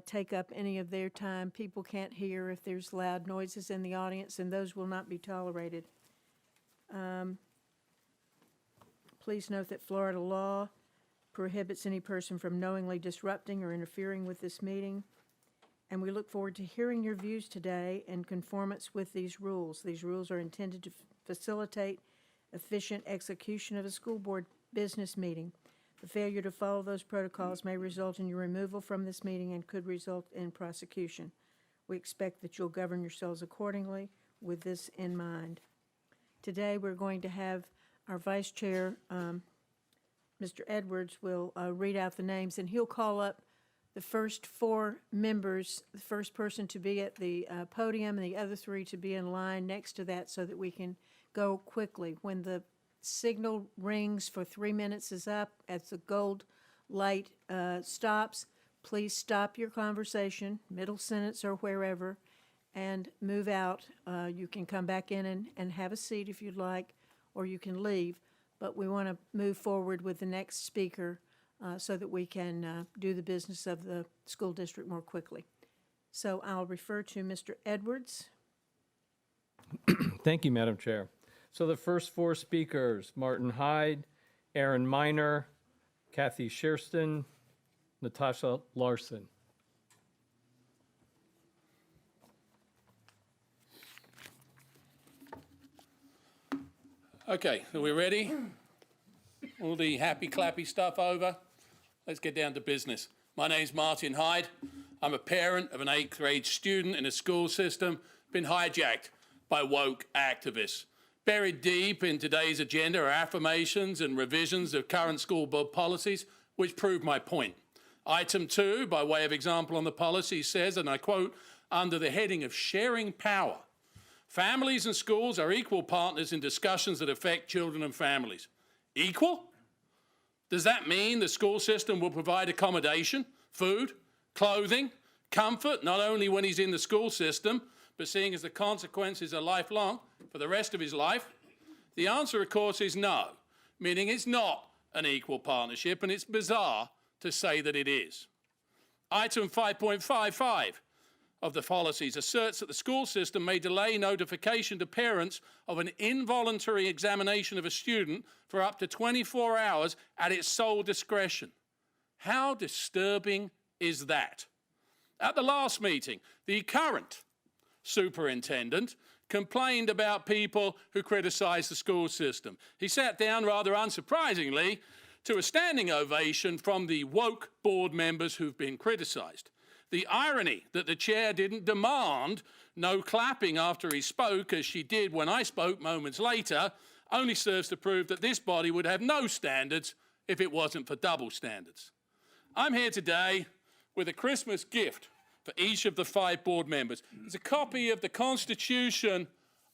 take up any of their time. People can't hear if there's loud noises in the audience, and those will not be tolerated. Please note that Florida law prohibits any person from knowingly disrupting or interfering with this meeting. And we look forward to hearing your views today in conformance with these rules. These rules are intended to facilitate efficient execution of a school board business meeting. The failure to follow those protocols may result in your removal from this meeting and could result in prosecution. We expect that you'll govern yourselves accordingly with this in mind. Today, we're going to have our Vice Chair, Mr. Edwards, will read out the names, and he'll call up the first 4 members, the first person to be at the podium and the other 3 to be in line next to that so that we can go quickly. When the signal rings for 3 minutes is up, as the gold light stops, please stop your conversation, middle sentence or wherever, and move out. You can come back in and have a seat if you'd like, or you can leave. But we want to move forward with the next speaker so that we can do the business of the school district more quickly. So I'll refer to Mr. Edwards. Thank you, Madam Chair. So the first 4 speakers, Martin Hyde, Aaron Miner, Kathy Shearston, Natasha Larson. Okay, are we ready? All the happy clappy stuff over? Let's get down to business. My name's Martin Hyde. I'm a parent of an 8th grade student in a school system been hijacked by woke activists. Buried deep in today's agenda are affirmations and revisions of current school board policies, which prove my point. Item 2, by way of example on the policy, says, and I quote, under the heading of sharing power, families and schools are equal partners in discussions that affect children and families. Equal? Does that mean the school system will provide accommodation, food, clothing, comfort, not only when he's in the school system, but seeing as the consequences are lifelong for the rest of his life? The answer, of course, is no, meaning it's not an equal partnership, and it's bizarre to say that it is. Item 5.55 of the policies asserts that the school system may delay notification to parents of an involuntary examination of a student for up to 24 hours at its sole discretion. How disturbing is that? At the last meeting, the current superintendent complained about people who criticized the school system. He sat down, rather unsurprisingly, to a standing ovation from the woke board members who've been criticized. The irony that the chair didn't demand no clapping after he spoke, as she did when I spoke moments later, only serves to prove that this body would have no standards if it wasn't for double standards. I'm here today with a Christmas gift for each of the 5 board members. It's a copy of the Constitution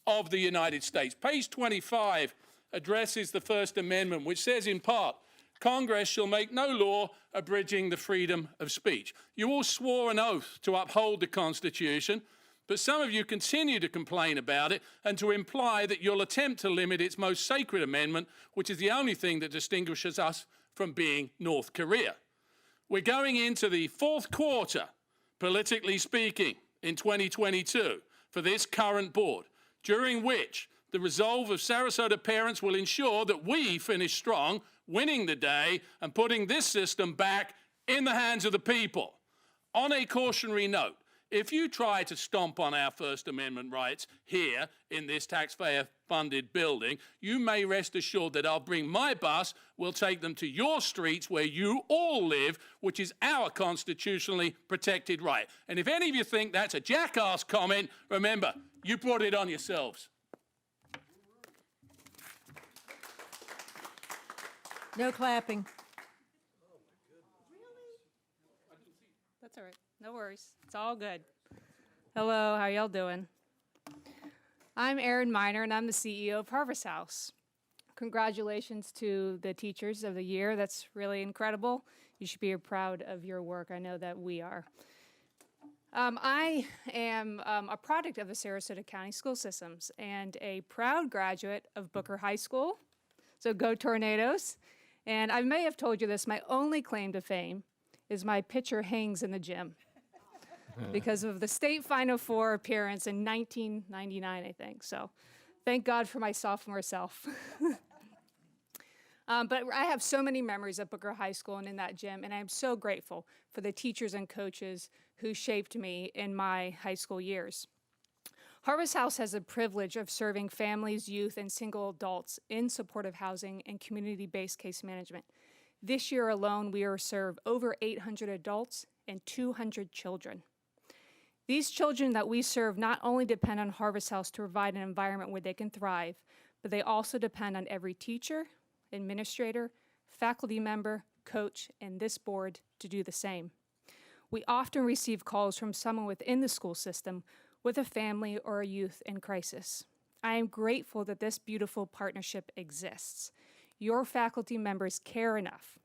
of the United States. Page 25 addresses the First Amendment, which says in part, Congress shall make no law abridging the freedom of speech. You all swore an oath to uphold the Constitution, but some of you continue to complain about it and to imply that you'll attempt to limit its most sacred amendment, which is the only thing that distinguishes us from being North Korea. We're going into the 4th quarter, politically speaking, in 2022 for this current board, during which the resolve of Sarasota parents will ensure that we finish strong, winning the day and putting this system back in the hands of the people. On a cautionary note, if you try to stomp on our First Amendment rights here in this taxpayer-funded building, you may rest assured that I'll bring my bus, we'll take them to your streets where you all live, which is our constitutionally protected right. And if any of you think that's a jackass comment, remember, you brought it on yourselves. No clapping. That's all right. No worries. It's all good. Hello, how y'all doing? I'm Erin Miner, and I'm the CEO of Harvest House. Congratulations to the Teachers of the Year. That's really incredible. You should be proud of your work. I know that we are. I am a product of the Sarasota County School Systems and a proud graduate of Booker High School. So go Tornadoes. And I may have told you this, my only claim to fame is my picture hangs in the gym because of the state Final Four appearance in 1999, I think. So thank God for my sophomore self. But I have so many memories at Booker High School and in that gym, and I'm so grateful for the teachers and coaches who shaped me in my high school years. Harvest House has the privilege of serving families, youth, and single adults in supportive housing and community-based case management. This year alone, we are served over 800 adults and 200 children. These children that we serve not only depend on Harvest House to provide an environment where they can thrive, but they also depend on every teacher, administrator, faculty member, coach, and this board to do the same. We often receive calls from someone within the school system with a family or a youth in crisis. I am grateful that this beautiful partnership exists. Your faculty members care enough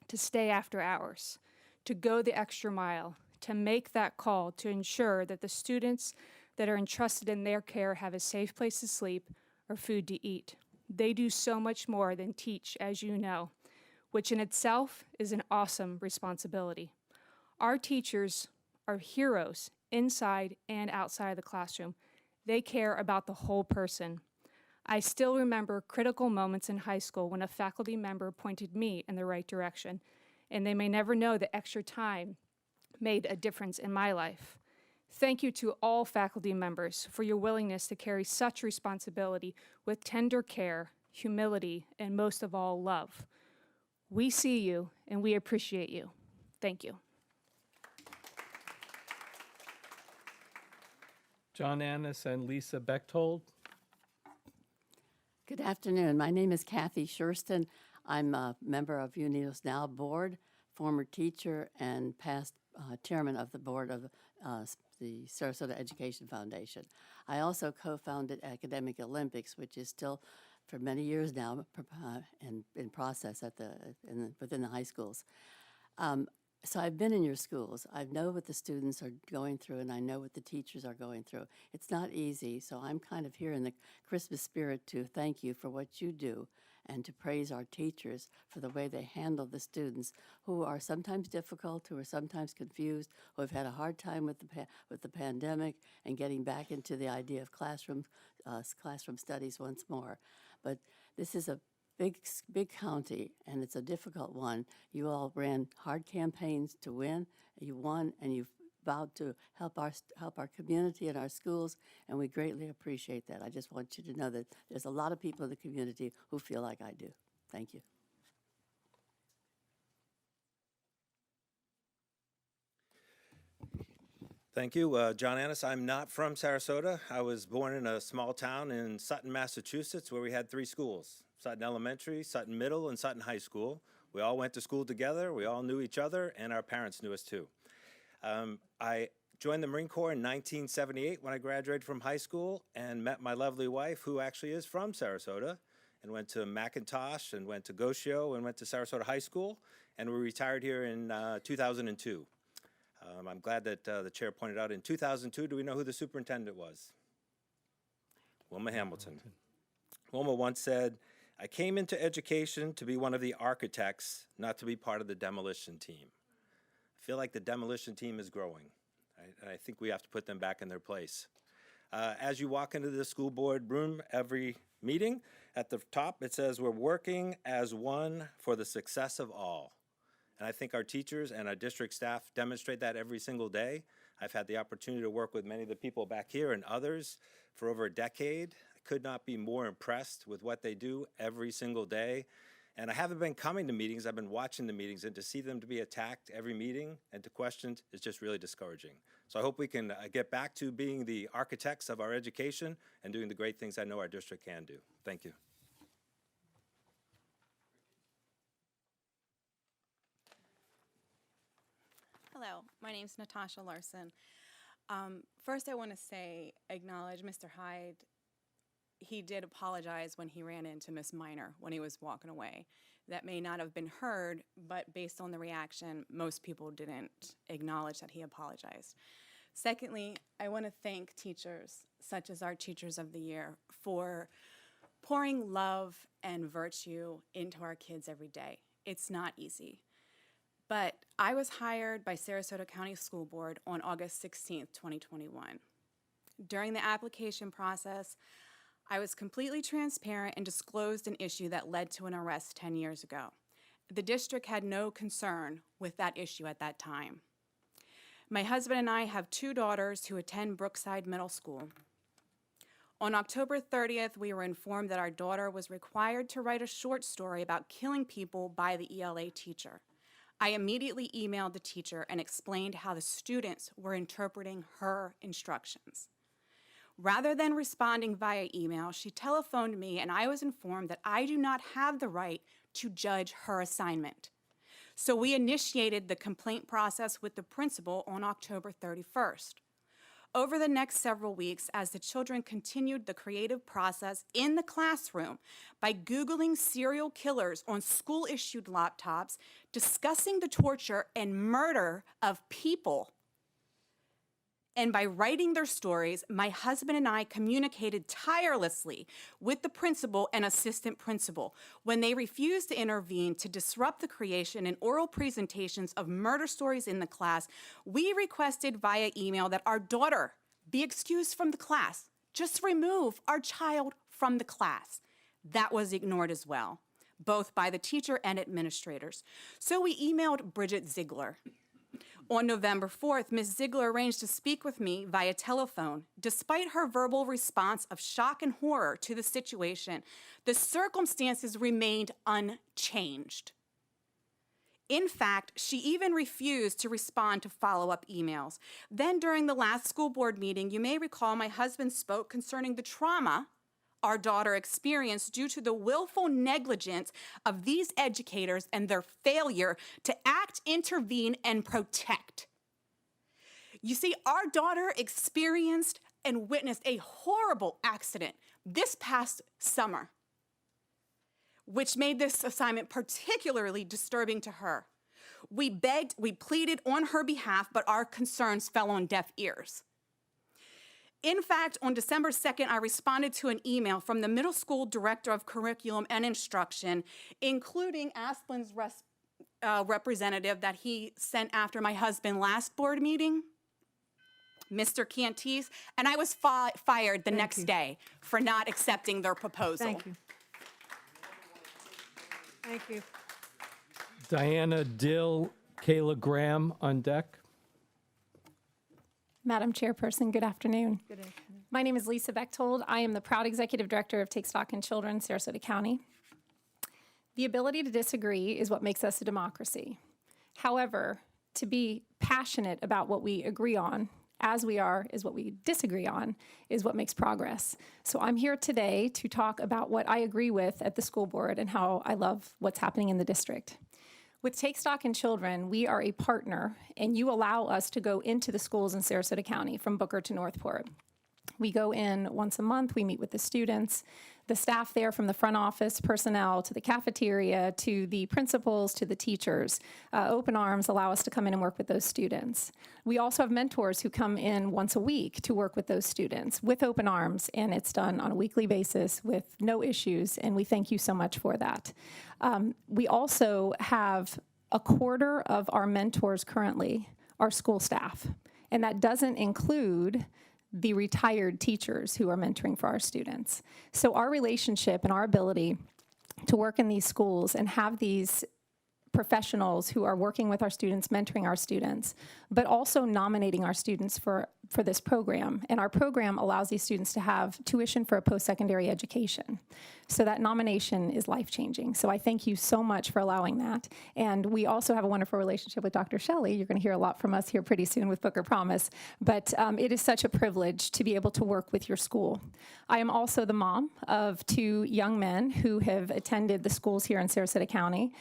to stay after hours, to go the extra mile, to make that call to ensure that the students that are entrusted in their care have a safe place to sleep or food to eat. They do so much more than teach, as you know, which in itself is an awesome responsibility. Our teachers are heroes inside and outside of the classroom. They care about the whole person. I still remember critical moments in high school when a faculty member pointed me in the right direction, and they may never know the extra time made a difference in my life. Thank you to all faculty members for your willingness to carry such responsibility with tender care, humility, and most of all, love. We see you and we appreciate you. Thank you. John Annis and Lisa Bechtold. Good afternoon. My name is Kathy Shurston. I'm a member of UNIO's Now Board, former teacher, and past chairman of the board of the Sarasota Education Foundation. I also co-founded Academic Olympics, which is still for many years now in process within the high schools. So I've been in your schools. I know what the students are going through, and I know what the teachers are going through. It's not easy, so I'm kind of here in the Christmas spirit to thank you for what you do and to praise our teachers for the way they handle the students who are sometimes difficult, who are sometimes confused, who have had a hard time with the pandemic and getting back into the idea of classroom studies once more. But this is a big county, and it's a difficult one. You all ran hard campaigns to win. You won, and you vowed to help our community and our schools, and we greatly appreciate that. I just want you to know that there's a lot of people in the community who feel like I do. Thank you. Thank you. John Annis. I'm not from Sarasota. I was born in a small town in Sutton, Massachusetts, where we had 3 schools: Sutton Elementary, Sutton Middle, and Sutton High School. We all went to school together. We all knew each other, and our parents knew us too. I joined the Marine Corps in 1978 when I graduated from high school and met my lovely wife, who actually is from Sarasota, and went to McIntosh and went to Gosho and went to Sarasota High School, and we retired here in 2002. I'm glad that the chair pointed out in 2002, do we know who the superintendent was? Wilma Hamilton. Wilma once said, "I came into education to be one of the architects, not to be part of the demolition team." I feel like the demolition team is growing. I think we have to put them back in their place. As you walk into the school board room every meeting, at the top it says, "We're working as one for the success of all." And I think our teachers and our district staff demonstrate that every single day. I've had the opportunity to work with many of the people back here and others for over a decade. I could not be more impressed with what they do every single day. And I haven't been coming to meetings, I've been watching the meetings, and to see them to be attacked every meeting and to questioned is just really discouraging. So I hope we can get back to being the architects of our education and doing the great things I know our district can do. Thank you. Hello, my name is Natasha Larson. First, I want to acknowledge Mr. Hyde. He did apologize when he ran into Miss Minor when he was walking away. That may not have been heard, but based on the reaction, most people didn't acknowledge that he apologized. Secondly, I want to thank teachers, such as our Teachers of the Year, for pouring love and virtue into our kids every day. It's not easy. But I was hired by Sarasota County School Board on August 16th, 2021. During the application process, I was completely transparent and disclosed an issue that led to an arrest 10 years ago. The district had no concern with that issue at that time. My husband and I have 2 daughters who attend Brookside Middle School. On October 30th, we were informed that our daughter was required to write a short story about killing people by the ELA teacher. I immediately emailed the teacher and explained how the students were interpreting her instructions. Rather than responding via email, she telephoned me and I was informed that I do not have the right to judge her assignment. So we initiated the complaint process with the principal on October 31st. Over the next several weeks, as the children continued the creative process in the classroom by Googling serial killers on school-issued laptops, discussing the torture and murder of people, and by writing their stories, my husband and I communicated tirelessly with the principal and assistant principal. When they refused to intervene to disrupt the creation and oral presentations of murder stories in the class, we requested via email that our daughter be excused from the class. Just remove our child from the class. That was ignored as well, both by the teacher and administrators. So we emailed Bridget Ziegler. On November 4th, Ms. Ziegler arranged to speak with me via telephone. Despite her verbal response of shock and horror to the situation, the circumstances remained unchanged. In fact, she even refused to respond to follow-up emails. Then during the last school board meeting, you may recall my husband spoke concerning the trauma our daughter experienced due to the willful negligence of these educators and their failure to act, intervene, and protect. You see, our daughter experienced and witnessed a horrible accident this past summer, which made this assignment particularly disturbing to her. We begged, we pleaded on her behalf, but our concerns fell on deaf ears. In fact, on December 2nd, I responded to an email from the middle school director of curriculum and instruction, including Asplin's representative that he sent after my husband last board meeting, Mr. Cantis, and I was fired the next day for not accepting their proposal. Thank you. Thank you. Diana Dill, Kayla Graham on deck. Madam Chairperson, good afternoon. Good afternoon. My name is Lisa Bechtold. I am the proud Executive Director of Take Stock in Children, Sarasota County. The ability to disagree is what makes us a democracy. However, to be passionate about what we agree on, as we are, is what we disagree on, is what makes progress. So I'm here today to talk about what I agree with at the school board and how I love what's happening in the district. With Take Stock in Children, we are a partner, and you allow us to go into the schools in Sarasota County from Booker to Northport. We go in once a month, we meet with the students, the staff there from the front office personnel to the cafeteria to the principals to the teachers. Open arms allow us to come in and work with those students. We also have mentors who come in once a week to work with those students with open arms, and it's done on a weekly basis with no issues, and we thank you so much for that. We also have a quarter of our mentors currently are school staff, and that doesn't include the retired teachers who are mentoring for our students. So our relationship and our ability to work in these schools and have these professionals who are working with our students, mentoring our students, but also nominating our students for this program. And our program allows these students to have tuition for a post-secondary education. So that nomination is life-changing. So I thank you so much for allowing that. And we also have a wonderful relationship with Dr. Shelley. You're going to hear a lot from us here pretty soon with Booker Promise. But it is such a privilege to be able to work with your school. I am also the mom of 2 young men who have attended the schools here in Sarasota County.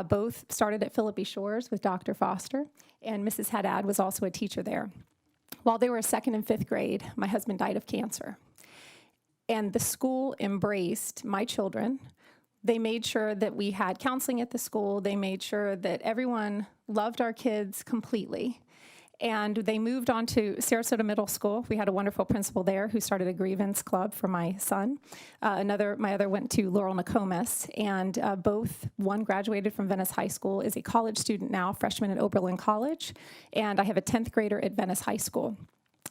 Both started at Philippi Shores with Dr. Foster, and Mrs. Haddad was also a teacher there. While they were 2nd and 5th grade, my husband died of cancer. And the school embraced my children. They made sure that we had counseling at the school. They made sure that everyone loved our kids completely. And they moved on to Sarasota Middle School. We had a wonderful principal there who started a grievance club for my son. My other went to Laurel Nokomis, and one graduated from Venice High School, is a college student now, freshman at Oberlin College, and I have a 10th grader at Venice High School.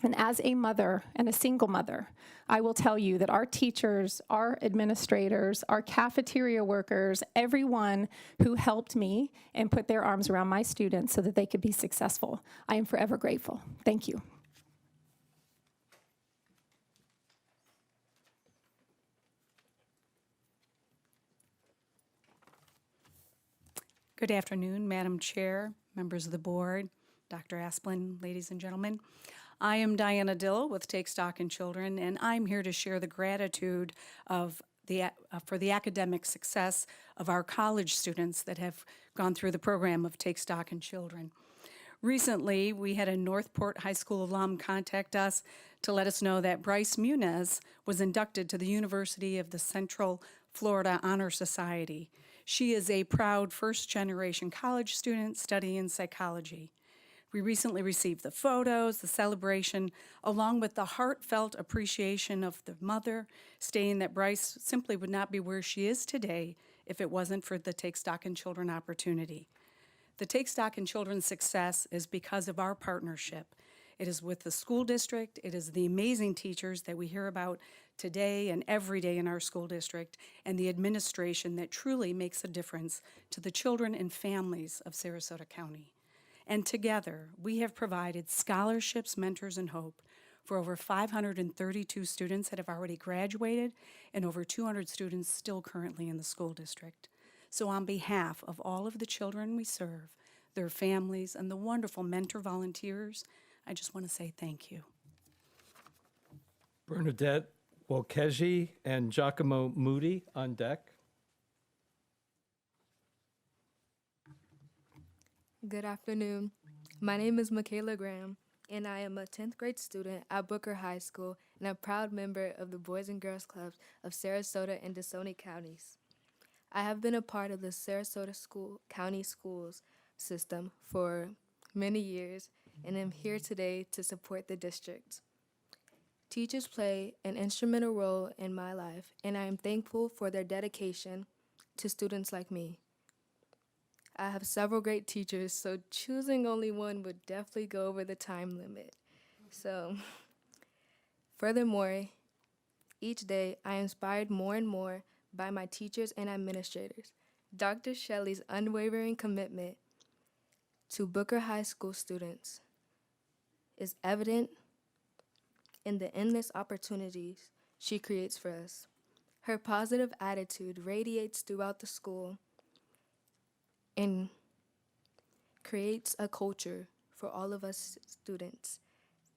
And as a mother and a single mother, I will tell you that our teachers, our administrators, our cafeteria workers, everyone who helped me and put their arms around my students so that they could be successful, I am forever grateful. Thank you. Good afternoon, Madam Chair, members of the board, Dr. Asplin, ladies and gentlemen. I am Diana Dill with Take Stock in Children, and I'm here to share the gratitude of for the academic success of our college students that have gone through the program of Take Stock in Children. Recently, we had a Northport High School alum contact us to let us know that Bryce Muniz was inducted to the University of the Central Florida Honor Society. She is a proud first-generation college student studying psychology. We recently received the photos, the celebration, along with the heartfelt appreciation of the mother, stating that Bryce simply would not be where she is today if it wasn't for the Take Stock in Children opportunity. The Take Stock in Children's success is because of our partnership. It is with the school district, it is the amazing teachers that we hear about today and every day in our school district, and the administration that truly makes a difference to the children and families of Sarasota County. And together, we have provided scholarships, mentors, and hope for over 532 students that have already graduated and over 200 students still currently in the school district. So on behalf of all of the children we serve, their families, and the wonderful mentor volunteers, I just want to say thank you. Bernadette Wolkeji and Giacomo Moody on deck. Good afternoon. My name is Michaela Graham, and I am a 10th grade student at Booker High School and a proud member of the Boys and Girls Clubs of Sarasota and DeSoto counties. I have been a part of the Sarasota County Schools system for many years and am here today to support the district. Teachers play an instrumental role in my life, and I am thankful for their dedication to students like me. I have several great teachers, so choosing only one would definitely go over the time limit. Furthermore, each day I am inspired more and more by my teachers and administrators. Dr. Shelley's unwavering commitment to Booker High School students is evident in the endless opportunities she creates for us. Her positive attitude radiates throughout the school and creates a culture for all of us students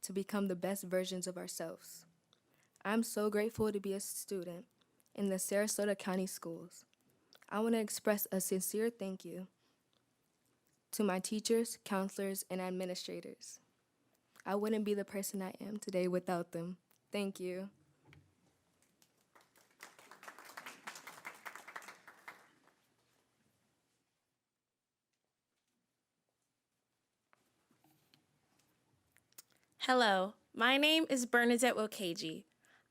to become the best versions of ourselves. I'm so grateful to be a student in the Sarasota County Schools. I want to express a sincere thank you to my teachers, counselors, and administrators. I wouldn't be the person I am today without them. Thank you. Hello, my name is Bernadette Wokeji.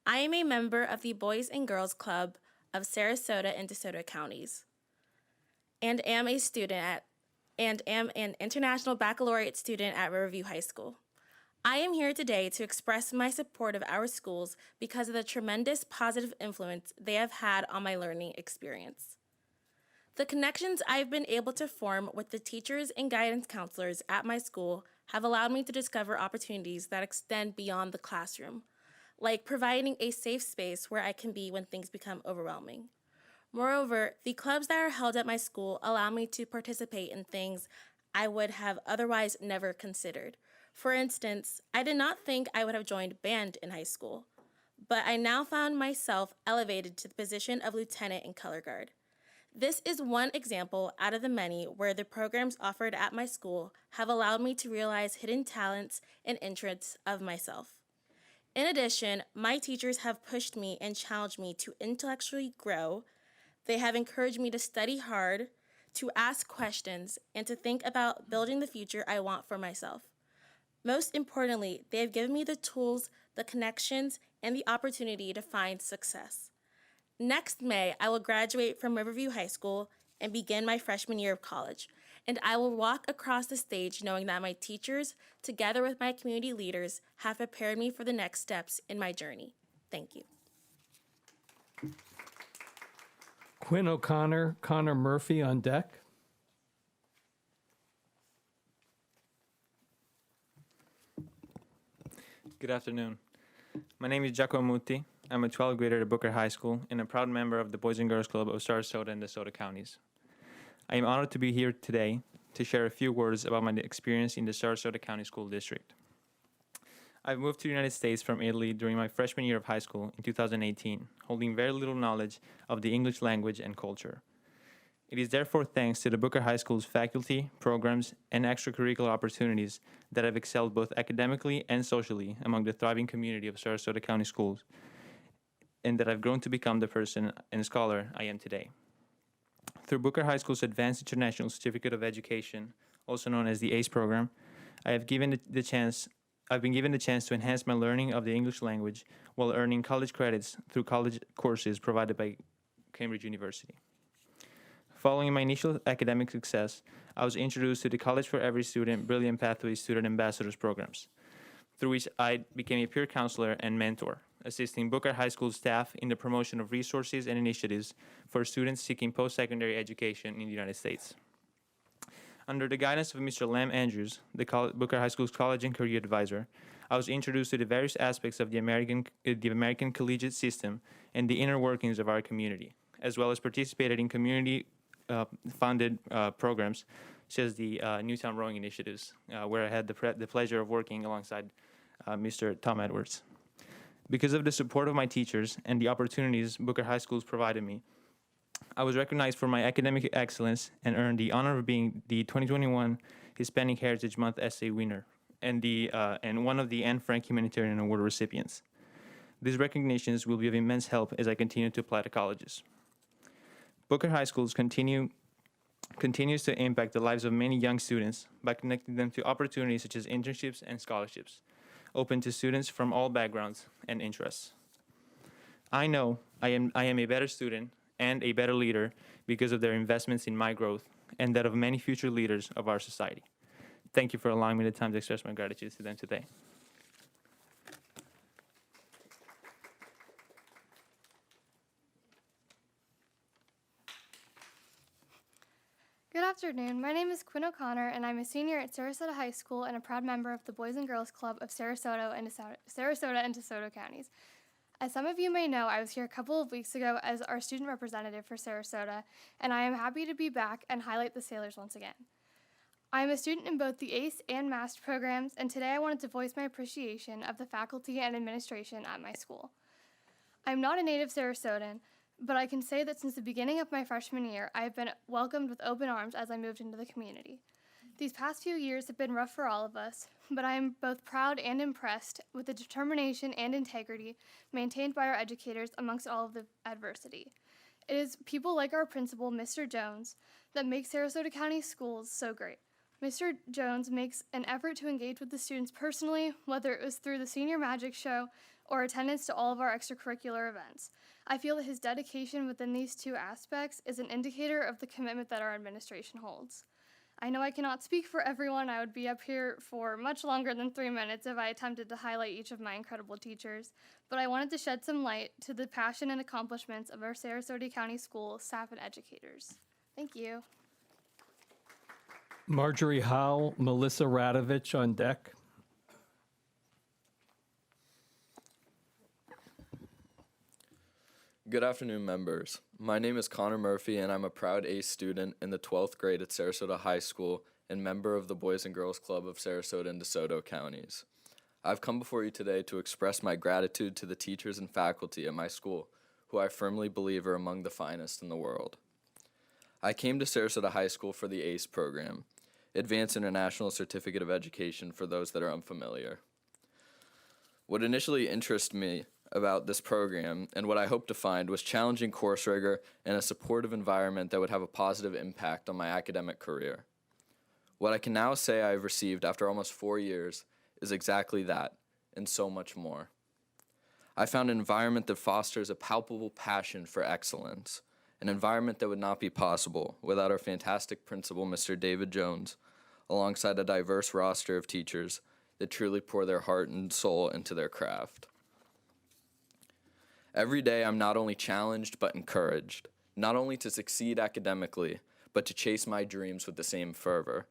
I am a member of the Boys and Girls Club of Sarasota and DeSoto counties, and am an international baccalaureate student at Riverview High School. I am here today to express my support of our schools because of the tremendous positive influence they have had on my learning experience. The connections I've been able to form with the teachers and guidance counselors at my school have allowed me to discover opportunities that extend beyond the classroom, like providing a safe space where I can be when things become overwhelming. Moreover, the clubs that are held at my school allow me to participate in things I would have otherwise never considered. For instance, I did not think I would have joined band in high school, but I now found myself elevated to the position of lieutenant in color guard. This is one example out of the many where the programs offered at my school have allowed me to realize hidden talents and interests of myself. In addition, my teachers have pushed me and challenged me to intellectually grow. They have encouraged me to study hard, to ask questions, and to think about building the future I want for myself. Most importantly, they have given me the tools, the connections, and the opportunity to find success. Next May, I will graduate from Riverview High School and begin my freshman year of college, and I will walk across the stage knowing that my teachers, together with my community leaders, have prepared me for the next steps in my journey. Thank you. Quinn O'Connor, Connor Murphy on deck. Good afternoon. My name is Giacomo Mutti. I'm a 12th grader at Booker High School and a proud member of the Boys and Girls Club of Sarasota and DeSoto counties. I am honored to be here today to share a few words about my experience in the Sarasota County School District. I moved to the United States from Italy during my freshman year of high school in 2018, holding very little knowledge of the English language and culture. It is therefore thanks to the Booker High School's faculty, programs, and extracurricular opportunities that I've excelled both academically and socially among the thriving community of Sarasota County Schools, and that I've grown to become the person and scholar I am today. Through Booker High School's Advanced International Certificate of Education, also known as the ACE program, I've been given the chance to enhance my learning of the English language while earning college credits through college courses provided by Cambridge University. Following my initial academic success, I was introduced to the College for Every Student Brilliant Pathways Student Ambassadors programs, through which I became a peer counselor and mentor, assisting Booker High School staff in the promotion of resources and initiatives for students seeking post-secondary education in the United States. Under the guidance of Mr. Lam Andrews, the Booker High School's college and career advisor, I was introduced to the various aspects of the American collegiate system and the inner workings of our community, as well as participated in community-funded programs such as the Newtown Rowing Initiatives, where I had the pleasure of working alongside Mr. Tom Edwards. Because of the support of my teachers and the opportunities Booker High Schools provided me, I was recognized for my academic excellence and earned the honor of being the 2021 Hispanic Heritage Month essay winner and one of the Anne Frank Humanitarian Award recipients. These recognitions will be of immense help as I continue to apply to colleges. Booker High Schools continues to impact the lives of many young students by connecting them to opportunities such as internships and scholarships, open to students from all backgrounds and interests. I know I am a better student and a better leader because of their investments in my growth and that of many future leaders of our society. Thank you for allowing me the time to express my gratitude to them today. Good afternoon. My name is Quinn O'Connor, and I'm a senior at Sarasota High School and a proud member of the Boys and Girls Club of Sarasota and DeSoto counties. As some of you may know, I was here a couple of weeks ago as our student representative for Sarasota, and I am happy to be back and highlight the Sailors once again. I am a student in both the ACE and MAST programs, and today I wanted to voice my appreciation of the faculty and administration at my school. I'm not a native Sarasotan, but I can say that since the beginning of my freshman year, I have been welcomed with open arms as I moved into the community. These past few years have been rough for all of us, but I am both proud and impressed with the determination and integrity maintained by our educators amongst all of the adversity. It is people like our principal, Mr. Jones, that make Sarasota County schools so great. Mr. Jones makes an effort to engage with the students personally, whether it was through the Senior Magic Show or attendance to all of our extracurricular events. I feel that his dedication within these two aspects is an indicator of the commitment that our administration holds. I know I cannot speak for everyone. I would be up here for much longer than 3 minutes if I attempted to highlight each of my incredible teachers, but I wanted to shed some light to the passion and accomplishments of our Sarasota County School staff and educators. Thank you. Marjorie Howell, Melissa Radovich on deck. Good afternoon, members. My name is Connor Murphy, and I'm a proud ACE student in the 12th grade at Sarasota High School and member of the Boys and Girls Club of Sarasota and DeSoto counties. I've come before you today to express my gratitude to the teachers and faculty at my school, who I firmly believe are among the finest in the world. I came to Sarasota High School for the ACE program, Advanced International Certificate of Education for those that are unfamiliar. What initially interested me about this program and what I hoped to find was challenging course rigor and a supportive environment that would have a positive impact on my academic career. What I can now say I've received after almost 4 years is exactly that, and so much more. I found an environment that fosters a palpable passion for excellence, an environment that would not be possible without our fantastic principal, Mr. David Jones, alongside a diverse roster of teachers that truly pour their heart and soul into their craft. Every day, I'm not only challenged, but encouraged, not only to succeed academically, but to chase my dreams with the same fervor.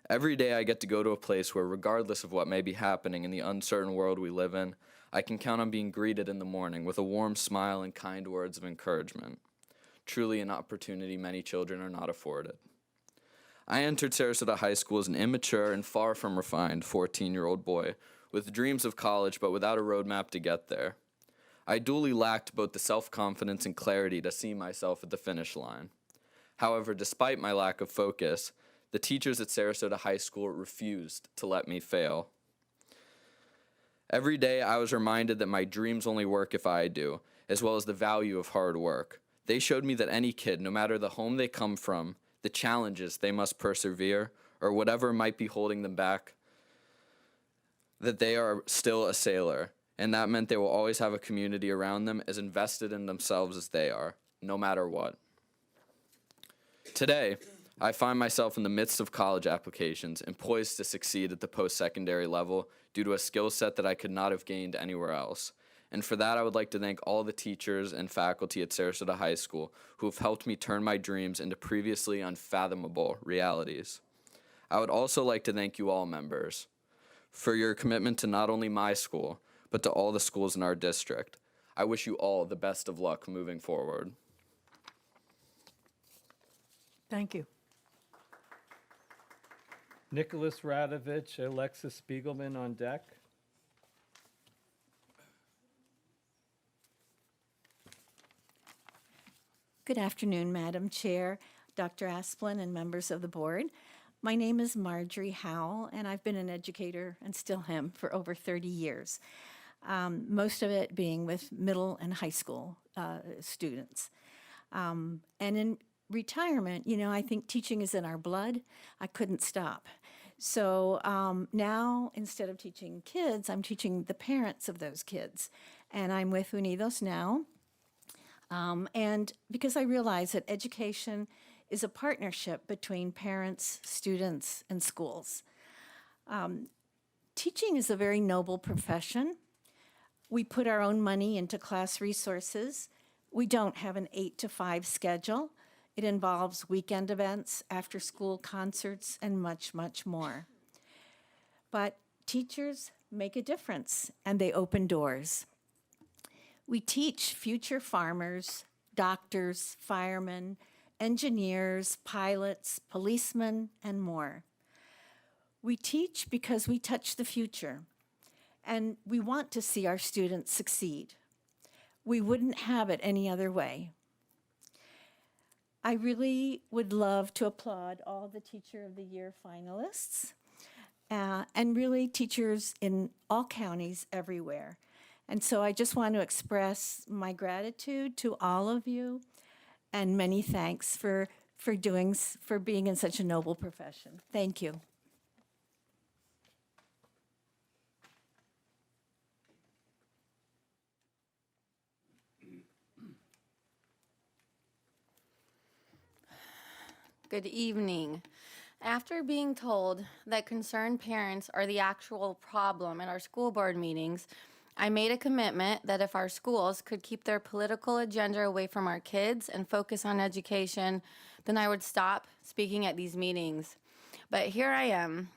Every day, I get to go to a place where, regardless of what may be happening in the uncertain world we live in, I can count on being greeted in the morning with a warm smile and kind words of encouragement. Truly an opportunity many children are not afforded. I entered Sarasota High School as an immature and far from refined 14-year-old boy with dreams of college but without a roadmap to get there. I duly lacked both the self-confidence and clarity to see myself at the finish line. However, despite my lack of focus, the teachers at Sarasota High School refused to let me fail. Every day I was reminded that my dreams only work if I do, as well as the value of hard work. They showed me that any kid, no matter the home they come from, the challenges they must persevere, or whatever might be holding them back, that they are still a sailor, and that meant they will always have a community around them as invested in themselves as they are, no matter what. Today, I find myself in the midst of college applications and poised to succeed at the post-secondary level due to a skill set that I could not have gained anywhere else. And for that, I would like to thank all the teachers and faculty at Sarasota High School who have helped me turn my dreams into previously unfathomable realities. I would also like to thank you all members for your commitment to not only my school, but to all the schools in our district. I wish you all the best of luck moving forward. Thank you. Nicholas Radovich, Alexis Spiegelman on deck. Good afternoon, Madam Chair, Dr. Asplin, and members of the board. My name is Marjorie Howell, and I've been an educator, and still am, for over 30 years, most of it being with middle and high school students. And in retirement, you know, I think teaching is in our blood. I couldn't stop. So now, instead of teaching kids, I'm teaching the parents of those kids. And I'm with Unidos now. And because I realize that education is a partnership between parents, students, and schools. Teaching is a very noble profession. We put our own money into class resources. We don't have an 8-to-5 schedule. It involves weekend events, after-school concerts, and much, much more. But teachers make a difference, and they open doors. We teach future farmers, doctors, firemen, engineers, pilots, policemen, and more. We teach because we touch the future, and we want to see our students succeed. We wouldn't have it any other way. I really would love to applaud all the Teacher of the Year finalists, and really teachers in all counties everywhere. And so I just want to express my gratitude to all of you, and many thanks for being in such a noble profession. Thank you. Good evening. After being told that concerned parents are the actual problem in our school board meetings, I made a commitment that if our schools could keep their political agenda away from our kids and focus on education, then I would stop speaking at these meetings. But here I am.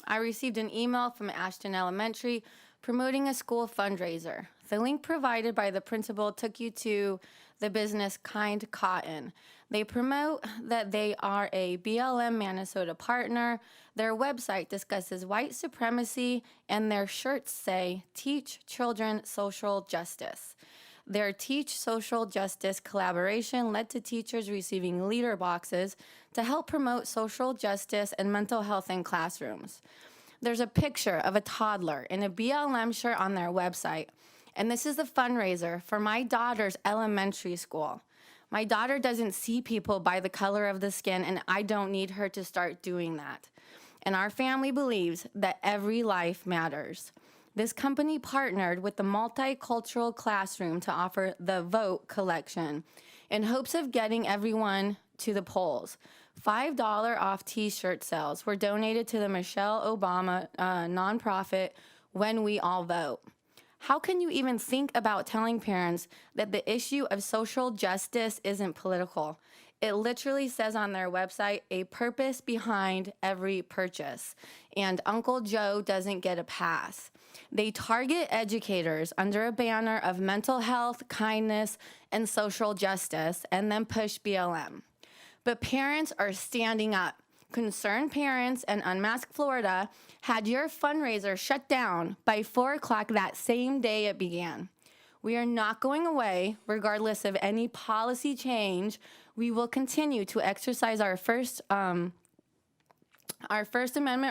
I received an email from Ashton Elementary promoting a school fundraiser. The link provided by the principal took you to the business Kind Cotton. They promote that they are a BLM Minnesota partner. Their website discusses white supremacy, and their shirts say, "Teach Children Social Justice." Their Teach Social Justice collaboration led to teachers receiving leader boxes to help promote social justice and mental health in classrooms. There's a picture of a toddler in a BLM shirt on their website, and this is the fundraiser for my daughter's elementary school. My daughter doesn't see people by the color of the skin, and I don't need her to start doing that. And our family believes that every life matters. This company partnered with the Multicultural Classroom to offer the Vote collection. in hopes of getting everyone to the polls. $5 off t-shirt sales were donated to the Michelle Obama nonprofit When We All Vote. How can you even think about telling parents that the issue of social justice isn't political? It literally says on their website, a purpose behind every purchase. And Uncle Joe doesn't get a pass. They target educators under a banner of mental health, kindness, and social justice, and then push BLM. But parents are standing up. Concerned Parents and Unmasked Florida had your fundraiser shut down by 4 o'clock that same day it began. We are not going away, regardless of any policy change. We will continue to exercise our First Amendment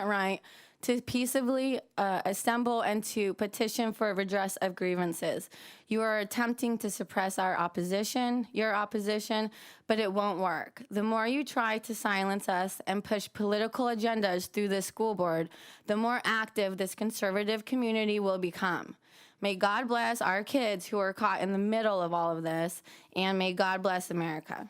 right to peaceably assemble and to petition for a redress of grievances. You are attempting to suppress your opposition, but it won't work. The more you try to silence us and push political agendas through the school board, the more active this conservative community will become. May God bless our kids who are caught in the middle of all of this, and may God bless America.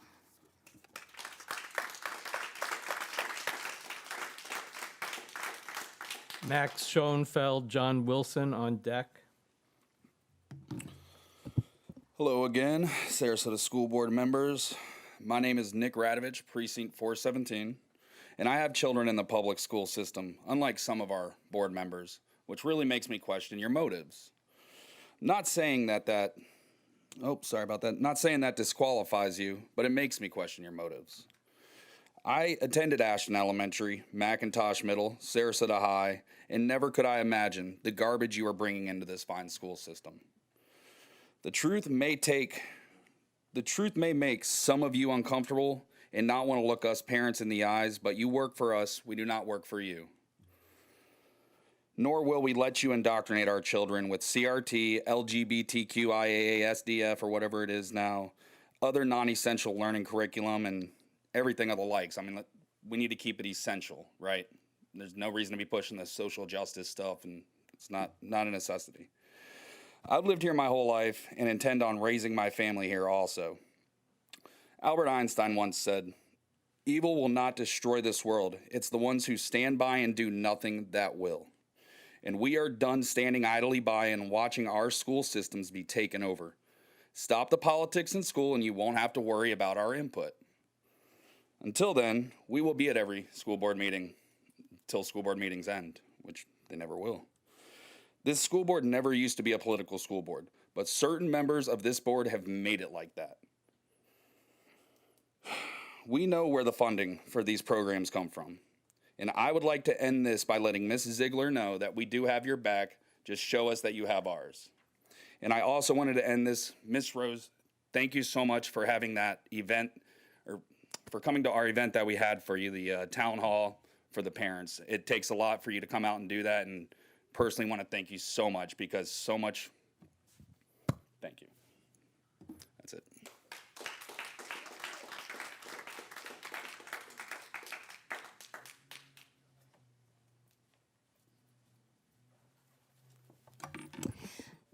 Max Schoenfeld, John Wilson on deck. Hello again, Sarasota School Board members. My name is Nick Radovich, Precinct 417, and I have children in the public school system, unlike some of our board members, which really makes me question your motives. Not saying that disqualifies you, but it makes me question your motives. I attended Ashton Elementary, McIntosh Middle, Sarasota High, and never could I imagine the garbage you are bringing into this fine school system. The truth may make some of you uncomfortable and not want to look us parents in the eyes, but you work for us, we do not work for you. Nor will we let you indoctrinate our children with CRT, LGBTQIA, SDF, or whatever it is now, other non-essential learning curriculum, and everything of the likes. I mean, we need to keep it essential, right? There's no reason to be pushing this social justice stuff, and it's not a necessity. I've lived here my whole life and intend on raising my family here also. Albert Einstein once said, "Evil will not destroy this world. It's the ones who stand by and do nothing that will." And we are done standing idly by and watching our school systems be taken over. Stop the politics in school and you won't have to worry about our input. Until then, we will be at every school board meeting until school board meetings end, which they never will. This school board never used to be a political school board, but certain members of this board have made it like that. We know where the funding for these programs come from, and I would like to end this by letting Ms. Ziegler know that we do have your back, just show us that you have ours. And I also wanted to end this, Ms. Rose, thank you so much for having that event, or for coming to our event that we had for you, the town hall for the parents. It takes a lot for you to come out and do that, and personally want to thank you so much, because so much, thank you. That's it.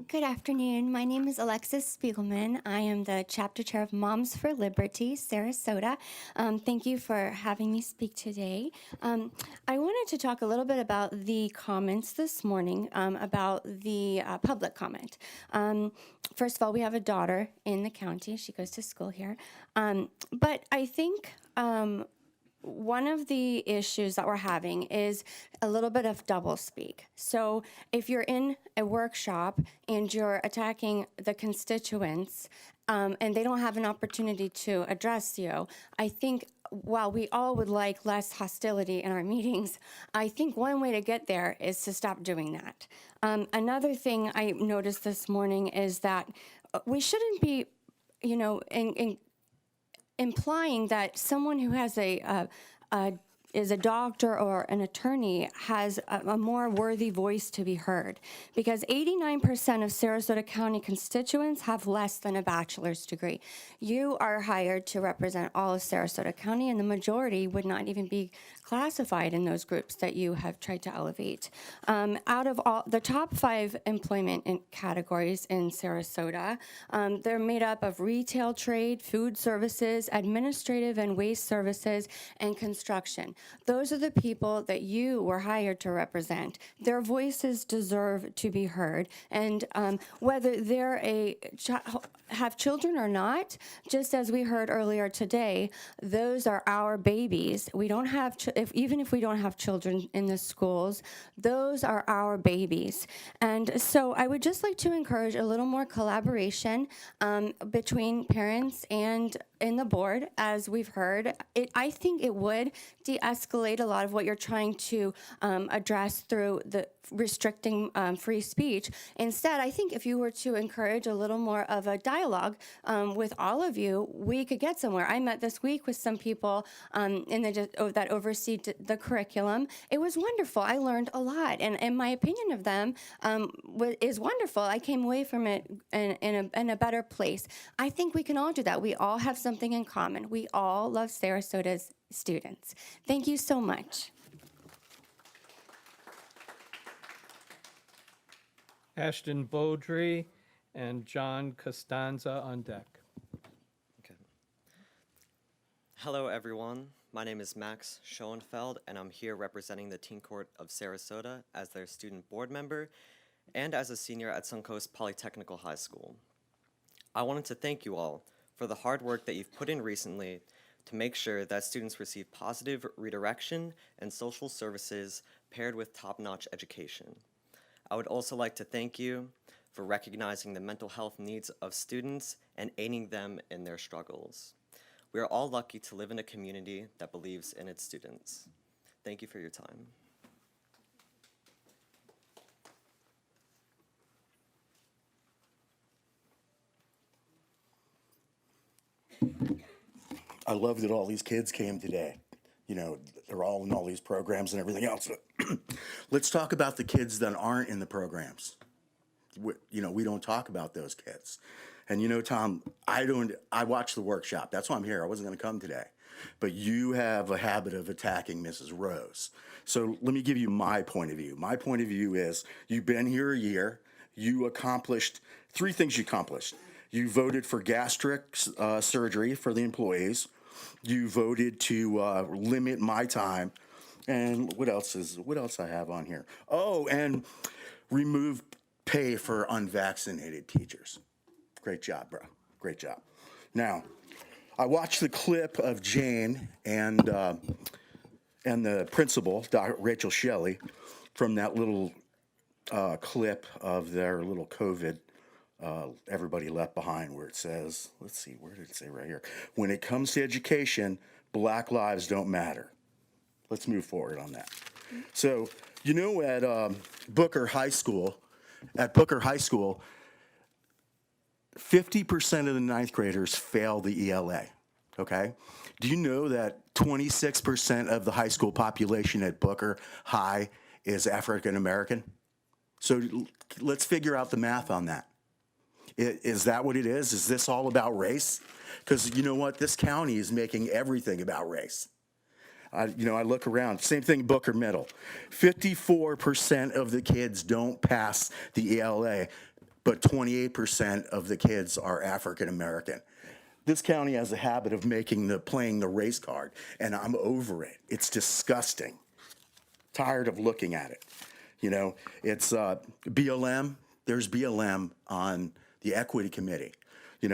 Good afternoon. My name is Alexis Spiegelman. I am the chapter chair of Moms for Liberty, Sarasota. Thank you for having me speak today. I wanted to talk a little bit about the comments this morning, about the public comment. First of all, we have a daughter in the county. She goes to school here. But I think one of the issues that we're having is a little bit of doublespeak. So if you're in a workshop and you're attacking the constituents and they don't have an opportunity to address you, I think while we all would like less hostility in our meetings, I think one way to get there is to stop doing that. Another thing I noticed this morning is that we shouldn't be, implying that someone who has a is a doctor or an attorney has a more worthy voice to be heard, because 89% of Sarasota County constituents have less than a bachelor's degree. You are hired to represent all of Sarasota County, and the majority would not even be classified in those groups that you have tried to elevate. Out of all the top 5 employment categories in Sarasota, they're made up of retail trade, food services, administrative and waste services, and construction. Those are the people that you were hired to represent. Their voices deserve to be heard, and whether they're have children or not, just as we heard earlier today, those are our babies. We don't have, even if we don't have children in the schools, those are our babies. And so I would just like to encourage a little more collaboration between parents and in the board, as we've heard. I think it would de-escalate a lot of what you're trying to address through the restricting free speech. Instead, I think if you were to encourage a little more of a dialogue with all of you, we could get somewhere. I met this week with some people that oversee the curriculum. It was wonderful. I learned a lot, and my opinion of them is wonderful. I came away from it in a better place. I think we can all do that. We all have something in common. We all love Sarasota's students. Thank you so much. Ashton Beaudry and John Costanza on deck. Hello, everyone. My name is Max Schoenfeld, and I'm here representing the Teen Court of Sarasota as their student board member and as a senior at Suncoast Polytechnical High School. I wanted to thank you all for the hard work that you've put in recently to make sure that students receive positive redirection and social services paired with top-notch education. I would also like to thank you for recognizing the mental health needs of students and aiding them in their struggles. We are all lucky to live in a community that believes in its students. Thank you for your time. I love that all these kids came today. You know, they're all in all these programs and everything else. Let's talk about the kids that aren't in the programs. We don't talk about those kids. And Tom, I watched the workshop. That's why I'm here. I wasn't going to come today. But you have a habit of attacking Mrs. Rose. So let me give you my point of view. My point of view is you've been here a year. You accomplished 3 things you accomplished. You voted for gastric surgery for the employees. You voted to limit my time. And what else I have on here? Oh, and remove pay for unvaccinated teachers. Great job, bro. Great job. Now, I watched the clip of Jane and the principal, Dr. Rachel Shelley, from that little clip of their little COVID everybody left behind, where it says, let's see, where did it say right here? When it comes to education, Black lives don't matter. Let's move forward on that. So, at Booker High School, 50% of the 9th graders fail the ELA, okay? Do you know that 26% of the high school population at Booker High is African American? So let's figure out the math on that. Is that what it is? Is this all about race? Because you know what? This county is making everything about race. I look around, same thing, Booker Middle. 54% of the kids don't pass the ELA, but 28% of the kids are African American. This county has a habit of playing the race card, and I'm over it. It's disgusting. Tired of looking at it. It's BLM. There's BLM on the equity committee.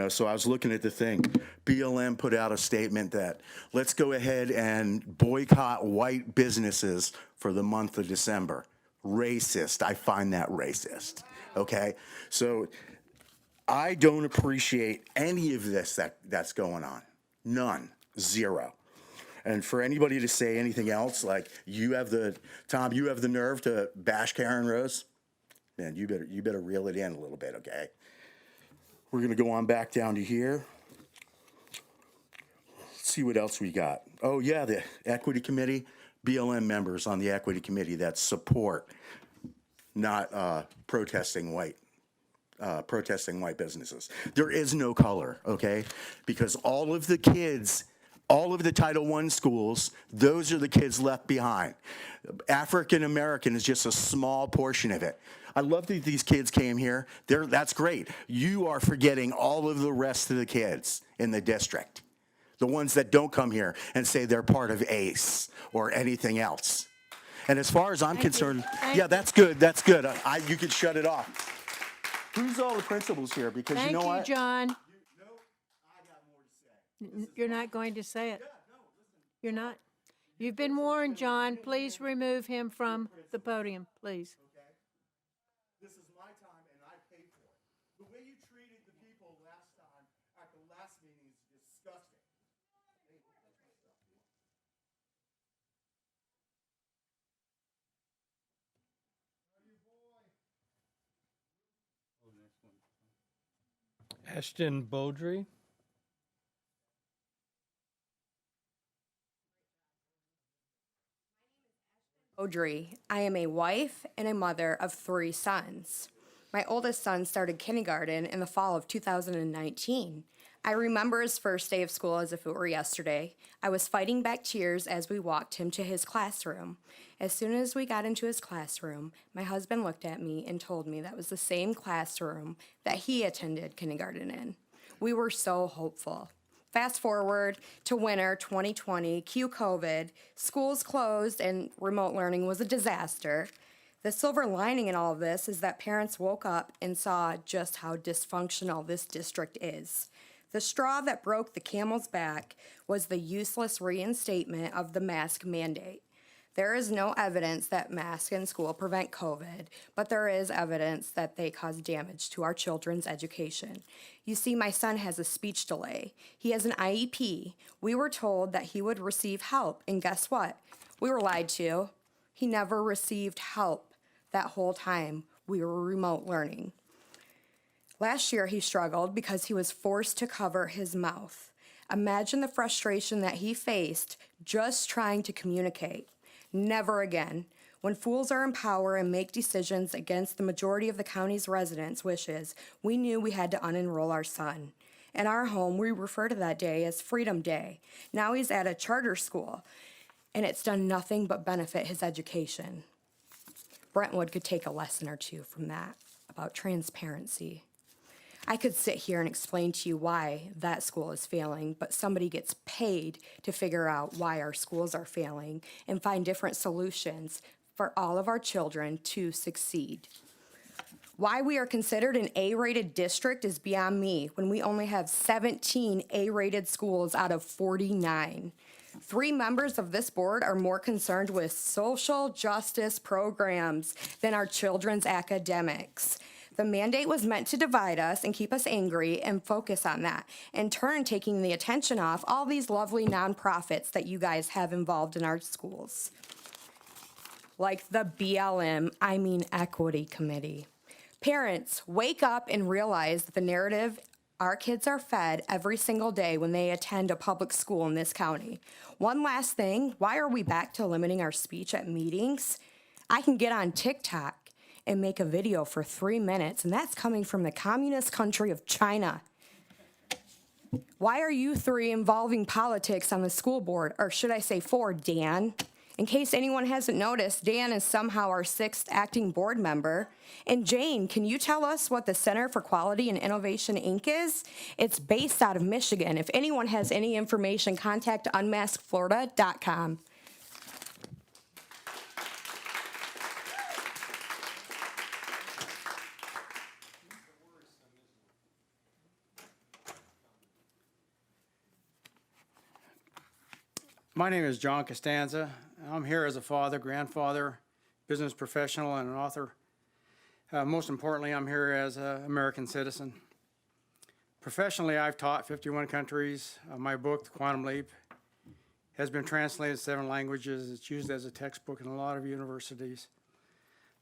So I was looking at the thing. BLM put out a statement that let's go ahead and boycott white businesses for the month of December. Racist. I find that racist. Okay? So I don't appreciate any of this that's going on. None. Zero. And for anybody to say anything else, like Tom, you have the nerve to bash Karen Rose, man, you better reel it in a little bit, okay? We're gonna go on back down to here. Let's see what else we got. Oh yeah, the equity committee. BLM members on the equity committee that support not protesting white businesses. There is no color, okay? Because all of the kids, all of the Title I schools, those are the kids left behind. African American is just a small portion of it. I love that these kids came here. That's great. You are forgetting all of the rest of the kids in the district. The ones that don't come here and say they're part of ACE or anything else. And as far as I'm concerned, yeah, that's good. That's good. You could shut it off. Who's all the principals here? Because you know what? Thank you, John. You're not going to say it. You're not. You've been warned, John. Please remove him from the podium, please. This is my time and I paid for it. The way you treated the people last time at the last meeting is disgusting. Ashton Beaudry. Audrey. I am a wife and a mother of 3 sons. My oldest son started kindergarten in the fall of 2019. I remember his first day of school as if it were yesterday. I was fighting back tears as we walked him to his classroom. As soon as we got into his classroom, my husband looked at me and told me that was the same classroom that he attended kindergarten in. We were so hopeful. Fast forward to winter 2020, cue COVID, schools closed and remote learning was a disaster. The silver lining in all of this is that parents woke up and saw just how dysfunctional this district is. The straw that broke the camel's back was the useless reinstatement of the mask mandate. There is no evidence that masks in school prevent COVID, but there is evidence that they cause damage to our children's education. You see, my son has a speech delay. He has an IEP. We were told that he would receive help, and guess what? We were lied to. He never received help that whole time we were remote learning. Last year, he struggled because he was forced to cover his mouth. Imagine the frustration that he faced just trying to communicate. Never again. When fools are in power and make decisions against the majority of the county's residents' wishes, we knew we had to unenroll our son. In our home, we refer to that day as Freedom Day. Now he's at a charter school, and it's done nothing but benefit his education. Brentwood could take a lesson or two from that about transparency. I could sit here and explain to you why that school is failing, but somebody gets paid to figure out why our schools are failing and find different solutions for all of our children to succeed. Why we are considered an A-rated district is beyond me when we only have 17 A-rated schools out of 49. 3 members of this board are more concerned with social justice programs than our children's academics. The mandate was meant to divide us and keep us angry and focus on that, in turn taking the attention off all these lovely nonprofits that you guys have involved in our schools. Like the BLM, I mean Equity Committee. Parents, wake up and realize that the narrative our kids are fed every single day when they attend a public school in this county. One last thing, why are we back to limiting our speech at meetings? I can get on TikTok and make a video for 3 minutes, and that's coming from the communist country of China. Why are you 3 involving politics on the school board, or should I say 4, Dan? In case anyone hasn't noticed, Dan is somehow our 6th acting board member. And Jane, can you tell us what the Center for Quality and Innovation, Inc. is? It's based out of Michigan. If anyone has any information, contact unmaskflorida.com. My name is John Costanza. I'm here as a father, grandfather, business professional, and an author. Most importantly, I'm here as an American citizen. Professionally, I've taught 51 countries. My book, The Quantum Leap, has been translated to 7 languages. It's used as a textbook in a lot of universities.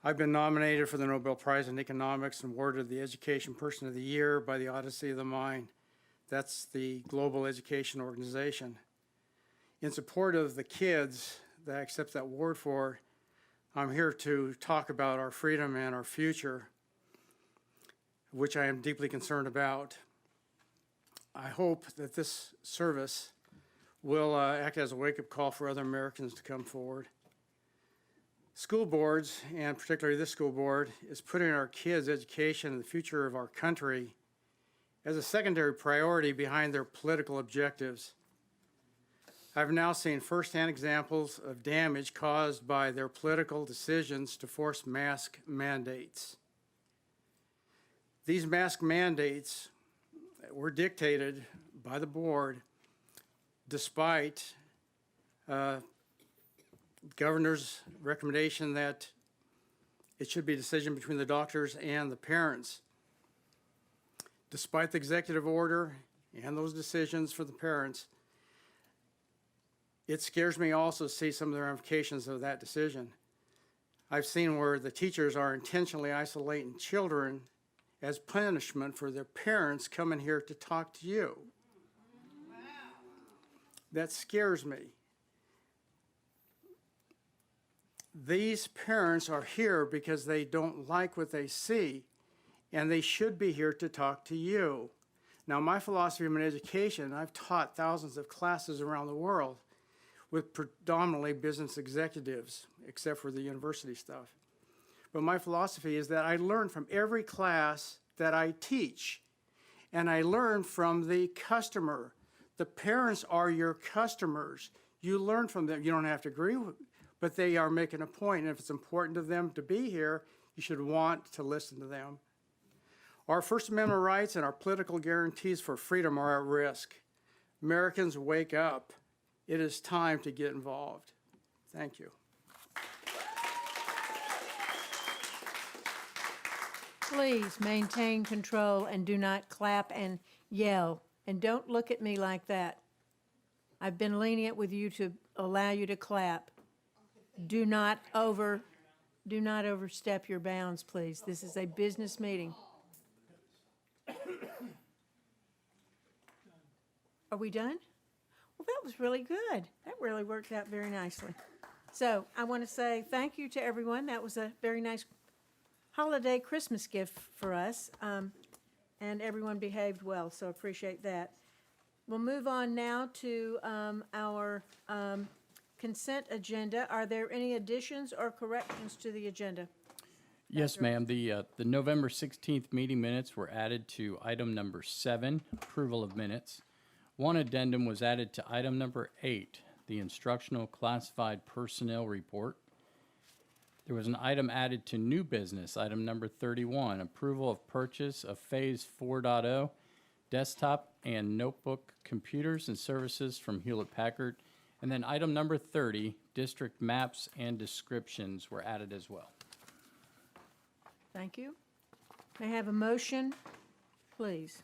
I've been nominated for the Nobel Prize in Economics and awarded the Education Person of the Year by the Odyssey of the Mind. That's the global education organization. In support of the kids, that I accept that award for. I'm here to talk about our freedom and our future, which I am deeply concerned about. I hope that this service will act as a wake-up call for other Americans to come forward. School boards, and particularly this school board, is putting our kids' education and the future of our country as a secondary priority behind their political objectives. I've now seen firsthand examples of damage caused by their political decisions to force mask mandates. These mask mandates were dictated by the board despite governor's recommendation that it should be a decision between the doctors and the parents. Despite the executive order and those decisions for the parents, it scares me also to see some of the ramifications of that decision. I've seen where the teachers are intentionally isolating children as punishment for their parents coming here to talk to you. Wow. That scares me. These parents are here because they don't like what they see, and they should be here to talk to you. Now, my philosophy of education, I've taught thousands of classes around the world with predominantly business executives, except for the university stuff. But my philosophy is that I learn from every class that I teach, and I learn from the customer. The parents are your customers. You learn from them. You don't have to agree with, but they are making a point, and if it's important to them to be here, you should want to listen to them. Our First Amendment rights and our political guarantees for freedom are at risk. Americans, wake up. It is time to get involved. Thank you. Please maintain control and do not clap and yell. And don't look at me like that. I've been lenient with you to allow you to clap. Do not overstep your bounds, please. This is a business meeting. Are we done? Well, that was really good. That really worked out very nicely. So I want to say thank you to everyone. That was a very nice holiday Christmas gift for us, and everyone behaved well, so appreciate that. We'll move on now to our consent agenda. Are there any additions or corrections to the agenda? Yes, ma'am. The November 16th meeting minutes were added to item number 7, approval of minutes. One addendum was added to item number 8, the instructional classified personnel report. There was an item added to new business, item number 31, approval of purchase of Phase 4.0 desktop and notebook computers and services from Hewlett-Packard. And then item number 30, district maps and descriptions were added as well. Thank you. May I have a motion, please?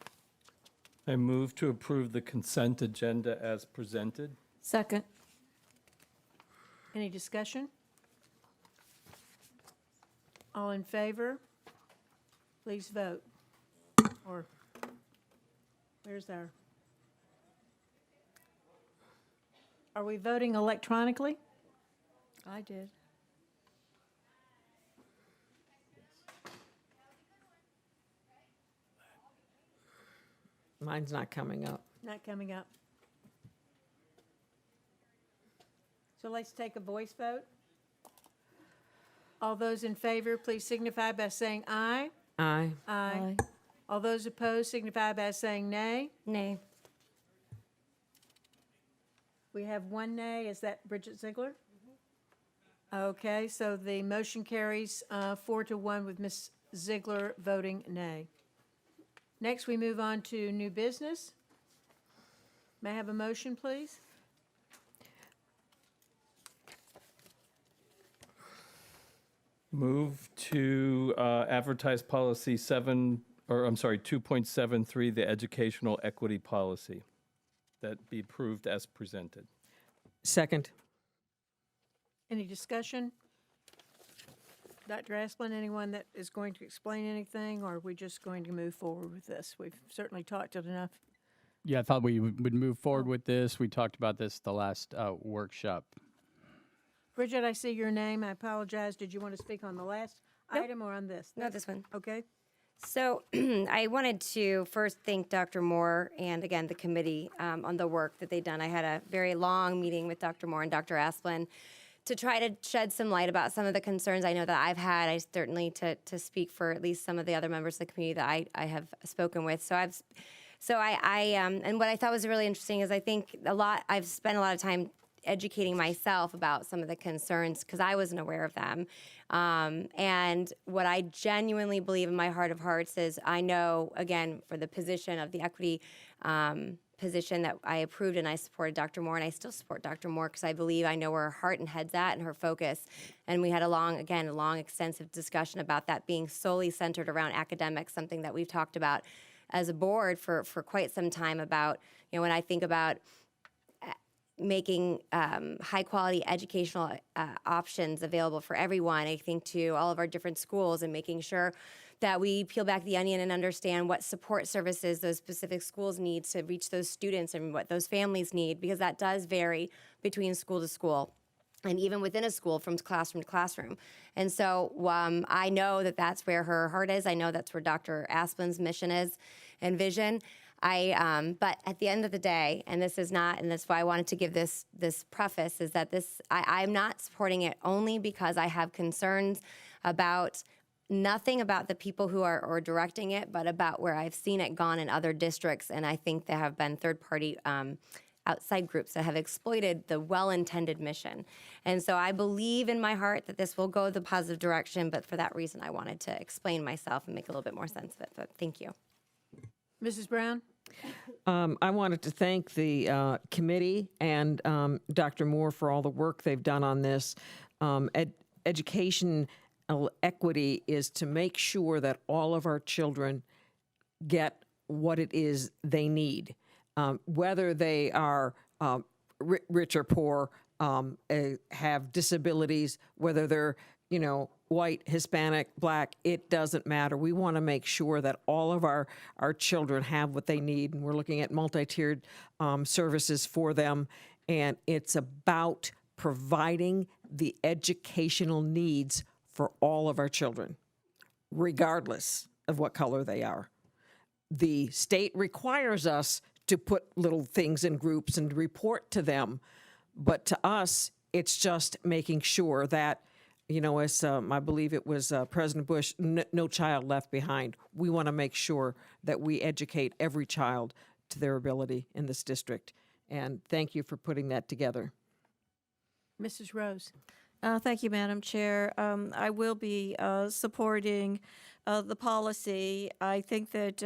I move to approve the consent agenda as presented. Second. Any discussion? All in favor? Please vote. Or, where's our? Are we voting electronically? I did. Mine's not coming up. Not coming up. So let's take a voice vote. All those in favor, please signify by saying aye. Aye. Aye. All those opposed signify by saying nay. Nay. We have one nay. Is that Bridget Ziegler? Okay, so the motion carries 4-1 with Ms. Ziegler voting nay. Next, we move on to new business. May I have a motion, please? Move to advertise policy 2.73, the educational equity policy, that be approved as presented. Second. Any discussion? Dr. Asplin, anyone that is going to explain anything, or are we just going to move forward with this? We've certainly talked it enough. Yeah, I thought we would move forward with this. We talked about this the last workshop. Bridget, I see your name. I apologize. Did you want to speak on the last item or on this? Not this one. Okay. So I wanted to first thank Dr. Moore and, again, the committee on the work that they've done. I had a very long meeting with Dr. Moore and Dr. Asplin to try to shed some light about some of the concerns I know that I've had. I certainly to speak for at least some of the other members of the community that I have spoken with. And what I thought was really interesting is I think I've spent a lot of time educating myself about some of the concerns because I wasn't aware of them. And what I genuinely believe in my heart of hearts is I know, again, for the position of the equity position that I approved and I supported Dr. Moore, and I still support Dr. Moore because I know where her heart and head's at and her focus. And we had a long, extensive discussion about that being solely centered around academics, something that we've talked about as a board for quite some time about, when I think about making high-quality educational options available for everyone, I think to all of our different schools and making sure that we peel back the onion and understand what support services those specific schools need to reach those students and what those families need, because that does vary between school to school and even within a school from classroom to classroom. And so I know that that's where her heart is. I know that's where Dr. Asplin's mission is and vision. But at the end of the day, and this is not, and that's why I wanted to give this preface, is that I'm not supporting it only because I have concerns about nothing about the people who are directing it, but about where I've seen it gone in other districts. And I think there have been third-party outside groups that have exploited the well-intended mission. And so I believe in my heart that this will go the positive direction, but for that reason, I wanted to explain myself and make a little bit more sense of it. But thank you. Mrs. Brown? I wanted to thank the committee and Dr. Moore for all the work they've done on this. Education equity is to make sure that all of our children get what it is they need, whether they are rich or poor, have disabilities, whether they're white, Hispanic, black, it doesn't matter. We want to make sure that all of our children have what they need, and we're looking at multi-tiered services for them, and it's about providing the educational needs for all of our children, regardless of what color they are. The state requires us to put little things in groups and report to them, but to us, it's just making sure that as I believe it was President Bush, no child left behind. We want to make sure that we educate every child to their ability in this district. And thank you for putting that together. Mrs. Rose? Thank you, Madam Chair. I will be supporting the policy. I think that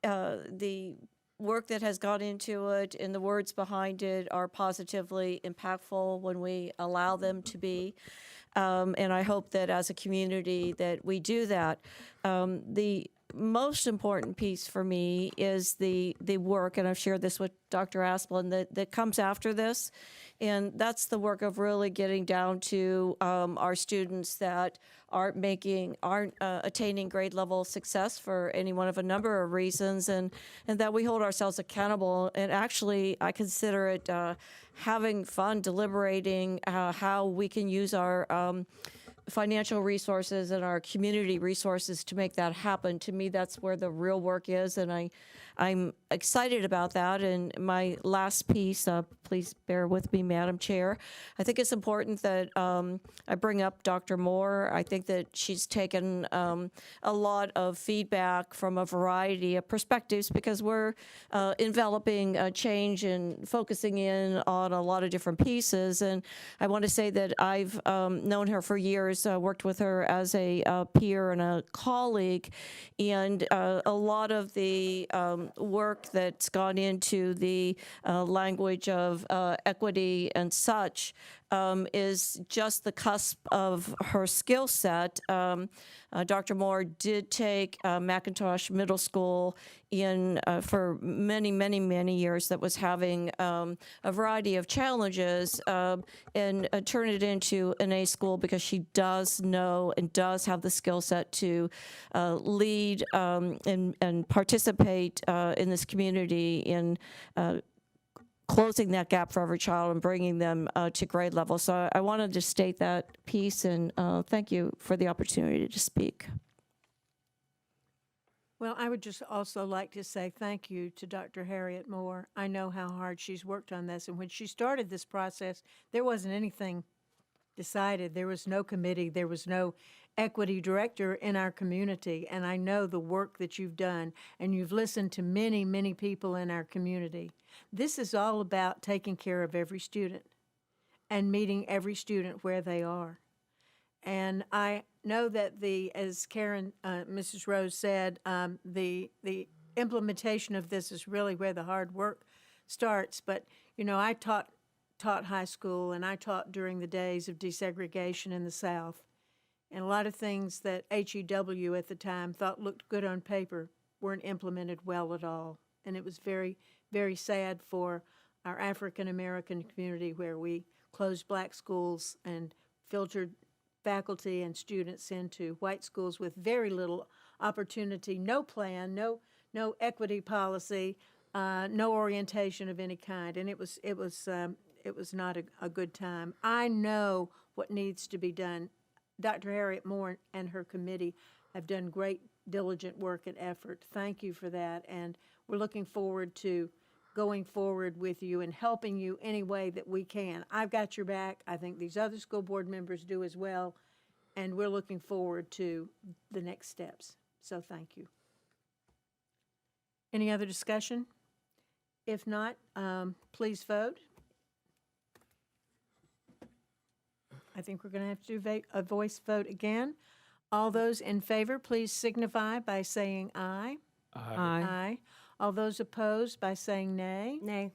the work that has gone into it and the words behind it are positively impactful when we allow them to be. And I hope that as a community that we do that. The most important piece for me is the work, and I've shared this with Dr. Asplin, that comes after this. And that's the work of really getting down to our students that aren't attaining grade level success for any one of a number of reasons, and that we hold ourselves accountable. And actually, I consider it having fun deliberating how we can use our financial resources and our community resources to make that happen. To me, that's where the real work is, and I'm excited about that. And my last piece, please bear with me, Madam Chair. I think it's important that I bring up Dr. Moore. I think that she's taken a lot of feedback from a variety of perspectives because we're enveloping a change and focusing in on a lot of different pieces. And I want to say that I've known her for years, worked with her as a peer and a colleague, and a lot of the work that's gone into the language of equity and such is just the cusp of her skill set. Dr. Moore did take McIntosh Middle School for many, many, many years that was having a variety of challenges and turn it into an A school because she does know and does have the skill set to lead and participate in this community in closing that gap for every child and bringing them to grade level. So I wanted to state that piece, and thank you for the opportunity to speak. Well, I would just also like to say thank you to Dr. Harriet Moore. I know how hard she's worked on this, and when she started this process, there wasn't anything decided. There was no committee. There was no equity director in our community, and I know the work that you've done, and you've listened to many, many people in our community. This is all about taking care of every student and meeting every student where they are. And I know that as Karen, Mrs. Rose said, the implementation of this is really where the hard work starts. But, you know, I taught high school, and I taught during the days of desegregation in the South. And a lot of things that HEW at the time thought looked good on paper weren't implemented well at all. And it was very, very sad for our African American community, where we closed black schools and filtered faculty and students into white schools with very little opportunity, no plan, no equity policy, no orientation of any kind, and it was not a good time. I know what needs to be done. Dr. Harriet Moore and her committee have done great, diligent work and effort. Thank you for that, and we're looking forward to going forward with you and helping you any way that we can. I've got your back. I think these other school board members do as well, and we're looking forward to the next steps. So thank you. Any other discussion? If not, please vote. I think we're going to have to do a voice vote again. All those in favor, please signify by saying aye. Aye. All those opposed by saying nay. Nay.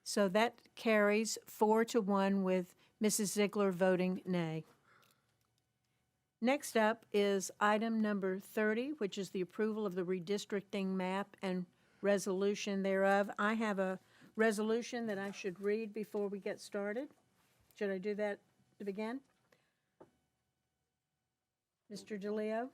So that carries 4-1 with Mrs. Ziegler voting nay. Next up is item number 30, which is the approval of the redistricting map and resolution thereof. I have a resolution that I should read before we get started. Should I do that to begin? Mr. DeLeo?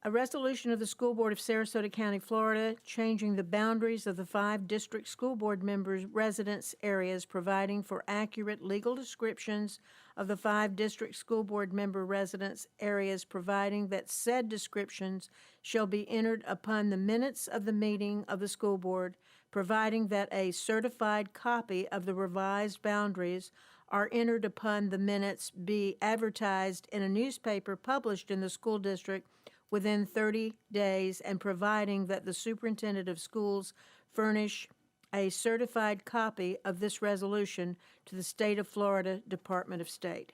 A resolution of the School Board of Sarasota County, Florida, changing the boundaries of the 5 district school board members' residence areas, providing for accurate legal descriptions of the 5 district school board member residence areas, providing that said descriptions shall be entered upon the minutes of the meeting of the school board, providing that a certified copy of the revised boundaries are entered upon the minutes, be advertised in a newspaper published in the school district within 30 days, and providing that the superintendent of schools furnish a certified copy of this resolution to the State of Florida Department of State.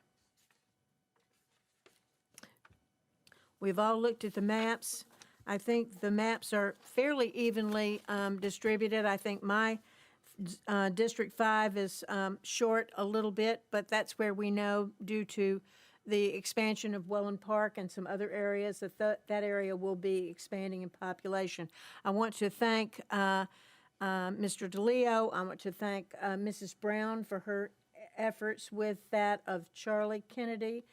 We've all looked at the maps. I think the maps are fairly evenly distributed. I think my District 5 is short a little bit, but that's where we know, due to the expansion of Welland Park and some other areas, that area will be expanding in population. I want to thank Mr. DeLeo. I want to thank Mrs. Brown for her efforts with that of Charlie Kennedy,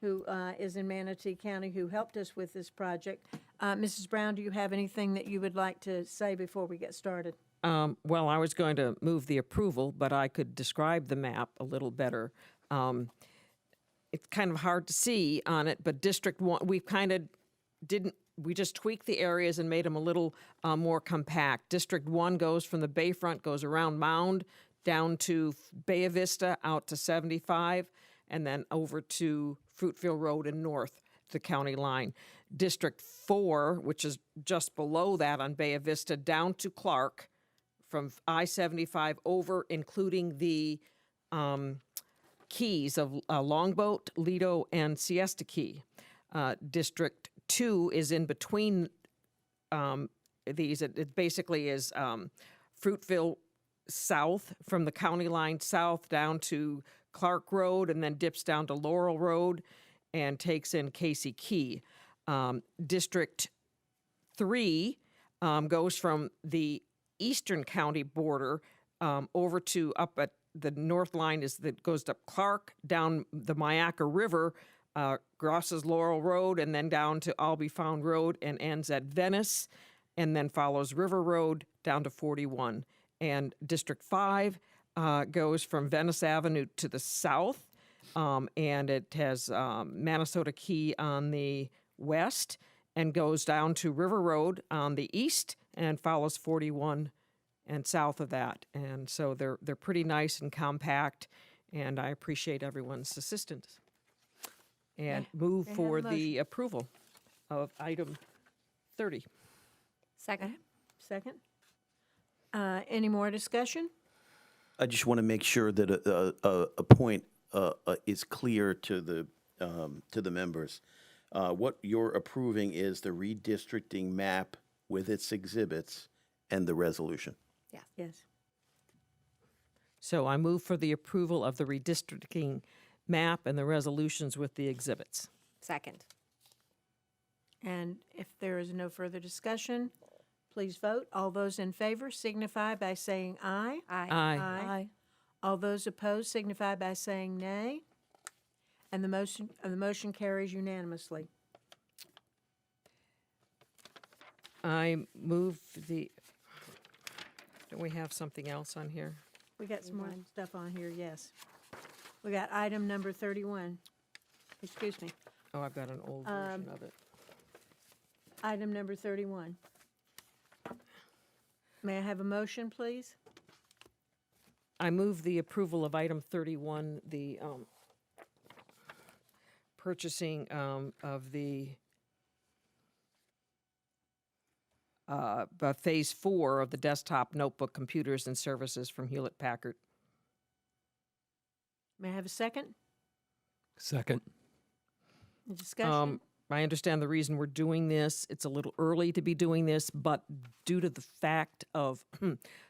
who is in Manatee County, who helped us with this project. Mrs. Brown, do you have anything that you would like to say before we get started? Well, I was going to move the approval, but I could describe the map a little better. It's kind of hard to see on it, but District 1, we just tweaked the areas and made them a little more compact. District 1 goes from the Bayfront, goes around Mound, down to Bay Vista, out to 75, and then over to Fruitville Road and north, the county line. District 4, which is just below that on Bay Vista, down to Clark, from I-75 over, including the keys of Longboat, Lido, and Siesta Key. District 2 is in between these. It basically is Fruitville south, from the county line south down to Clark Road, and then dips down to Laurel Road and takes in Casey Key. District 3 goes from the eastern county border over to up at the north line that goes up Clark, down the Mayaca River, crosses Laurel Road, and then down to Albee Found Road and ends at Venice, and then follows River Road down to 41 and District 5 goes from Venice Avenue to the south, and it has Minnesota Key on the west and goes down to River Road on the east and follows 41 and south of that. And so they're pretty nice and compact, and I appreciate everyone's assistance. And move May I have for a the approval of item 30. Second. Second. Any more discussion? I just want to make sure that a point is clear to the members. What you're approving is the redistricting map with its exhibits and the resolution. Yes. Yes. So I move for the approval of the redistricting map and the resolutions with the exhibits. Second. And if there is no further discussion, please vote. All those in favor signify by saying aye. Aye. Aye. All those opposed signify by saying nay. And the motion carries unanimously. I move the, don't we have something else on here? We got some more stuff on here, yes. We got item number 31. Excuse me. Oh, I've got an old version of it. Item number 31. May I have a motion, please? I move the approval of item 31, the purchasing of the Phase 4 of the desktop notebook computers and services from Hewlett-Packard. May I have a second? Second. Discussion? I understand the reason we're doing this. It's a little early to be doing this, but due to the fact of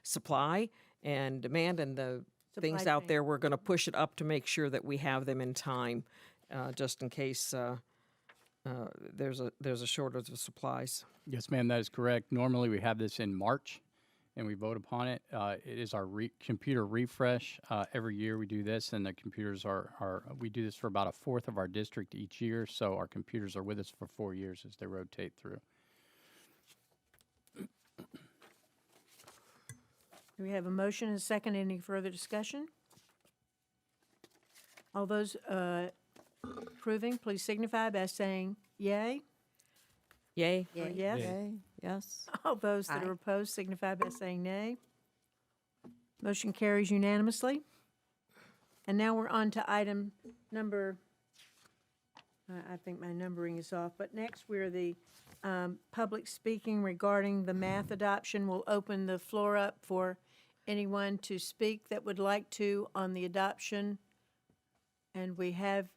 supply and demand and the things out there, we're going to push it up to make sure that we have them in time, just in case there's a shortage of supplies. Yes, ma'am, that is correct. Normally, we have this in March, and we vote upon it. It is our computer refresh. Every year we do this, and the computers we do this for about a fourth of our district each year, so our computers are with us for 4 years as they rotate through. Do we have a motion and a second? Any further discussion? All those approving, please signify by saying yay. Yay. Or yes. Yay. Yes. All those that are opposed signify by saying nay. Motion carries unanimously. And now we're on to item number, I think my numbering is off, but next we're the public speaking regarding the math adoption. We'll open the floor up for anyone to speak that would like to on the adoption. And we have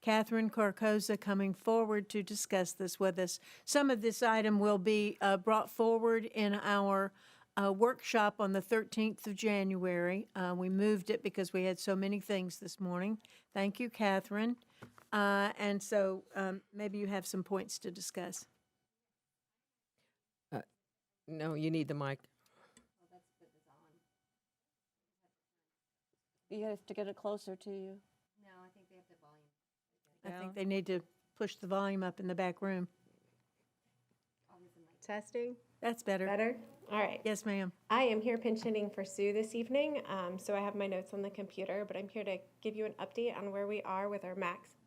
Catherine Carcosa coming forward to discuss this with us. Some of this item will be brought forward in our workshop on the 13th of January. We moved it because we had so many things this morning. Thank you, Catherine. And so maybe you have some points to discuss. No, you need the mic. You have to get it closer to you. No, I think they have the volume. I think they need to push the volume up in the back room. Testing. That's better. Better? All right. Yes, ma'am. I am here pinch hitting for Sue this evening, so I have my notes on the computer, but I'm here to give you an update on where we are with our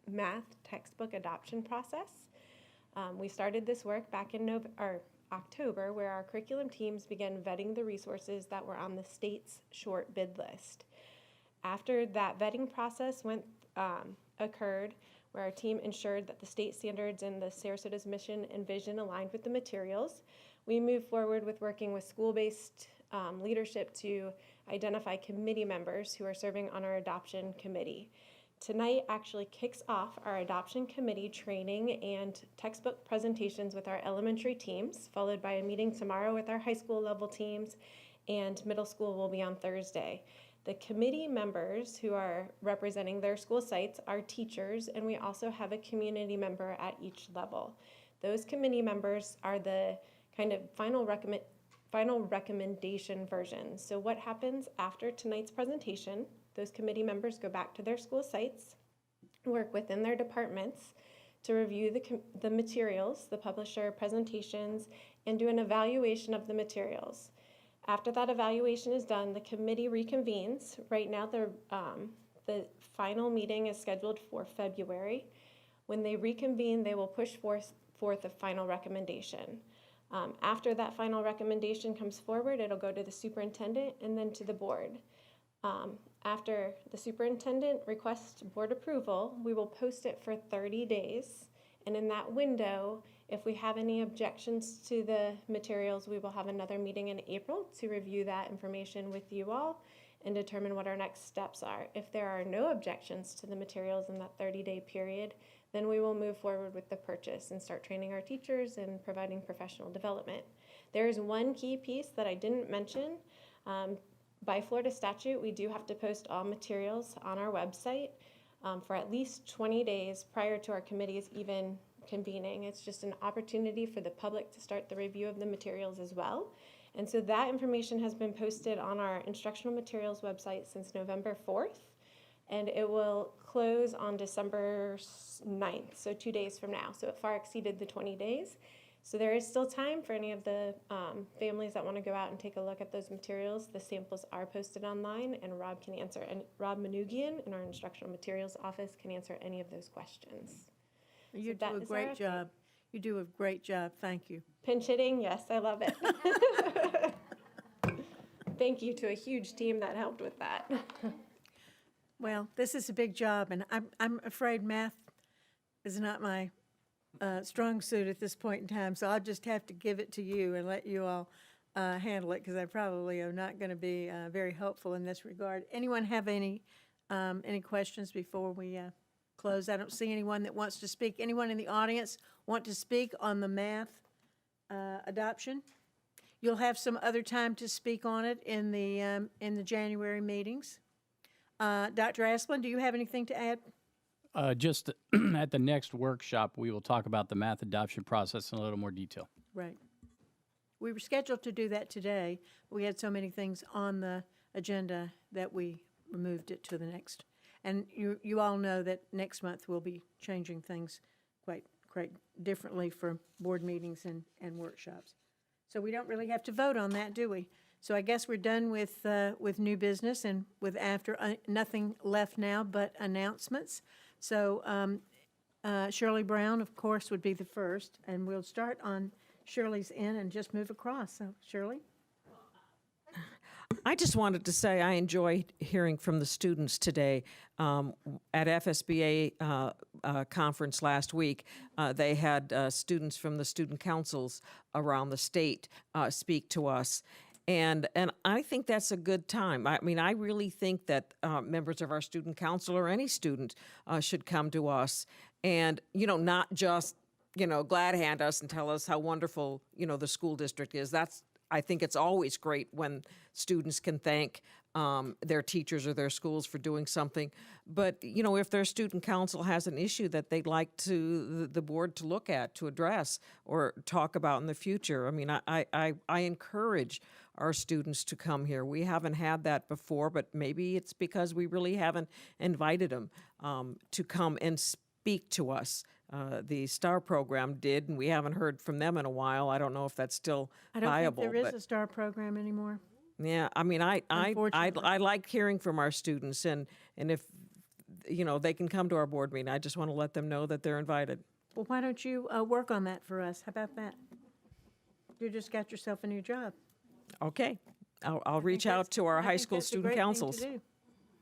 math textbook adoption process. We started this work back in October, where our curriculum teams began vetting the resources that were on the state's short bid list. After that vetting process occurred, where our team ensured that the state standards and the Sarasota's mission and vision aligned with the materials, we moved forward with working with school-based leadership to identify committee members who are serving on our adoption committee. Tonight actually kicks off our adoption committee training and textbook presentations with our elementary teams, followed by a meeting tomorrow with our high school level teams, and middle school will be on Thursday. The committee members who are representing their school sites are teachers, and we also have a community member at each level. Those committee members are the kind of final recommendation version. So what happens after tonight's presentation, those committee members go back to their school sites, work within their departments to review the materials, the publisher presentations, and do an evaluation of the materials. After that evaluation is done, the committee reconvenes. Right now, the final meeting is scheduled for February. When they reconvene, they will push forth a final recommendation. After that final recommendation comes forward, it'll go to the superintendent and then to the board. After the superintendent requests board approval, we will post it for 30 days. And in that window, if we have any objections to the materials, we will have another meeting in April to review that information with you all and determine what our next steps are. If there are no objections to the materials in that 30-day period, then we will move forward with the purchase and start training our teachers and providing professional development. There is one key piece that I didn't mention. By Florida statute, we do have to post all materials on our website for at least 20 days prior to our committees even convening. It's just an opportunity for the public to start the review of the materials as well. And so that information has been posted on our instructional materials website since November 4th, and it will close on December 9th, so 2 days from now. So it far exceeded the 20 days. So there is still time for any of the families that want to go out and take a look at those materials. The samples are posted online, and Rob can answer, and Rob Manugian in our instructional materials office can answer any of those questions. You So do a that is great our job. You do a great job. Thank you. Pinch hitting, yes, I love it. Thank you to a huge team that helped with that. Well, this is a big job, and I'm afraid math is not my strong suit at this point in time, so I'll just have to give it to you and let you all handle it, because I probably am not going to be very helpful in this regard. Anyone have any questions before we close? I don't see anyone that wants to speak. Anyone in the audience want to speak on the math adoption? You'll have some other time to speak on it in the January meetings. Dr. Asplin, do you have anything to add? Just at the next workshop, we will talk about the math adoption process in a little more detail. Right. We were scheduled to do that today. We had so many things on the agenda that we moved it to the next. And you all know that next month we'll be changing things quite differently for board meetings and workshops. So we don't really have to vote on that, do we? So I guess we're done with new business and with nothing left now but announcements. So Shirley Brown, of course, would be the first, and we'll start on Shirley's end and just move across. So Shirley? I just wanted to say I enjoyed hearing from the students today. At FSBA conference last week, they had students from the student councils around the state speak to us. And I think that's a good time. I mean, I really think that members of our student council or any student should come to us and, not just, glad hand us and tell us how wonderful, the school district is. I think it's always great when students can thank their teachers or their schools for doing something. But, if their student council has an issue that they'd like the board to look at, to address, or talk about in the future, I mean, I encourage our students to come here. We haven't had that before, but maybe it's because we really haven't invited them to come and speak to us. The STAR program did, and we haven't heard from them in a while. I don't know if that's still viable. I don't think there is a STAR program anymore. Yeah, I mean, I like hearing from our students, and if they can come to our board meeting, I just want to let them know that they're invited. Well, why don't you work on that for us? How about that? You just got yourself a new job. Okay, I'll reach out to our high school student councils.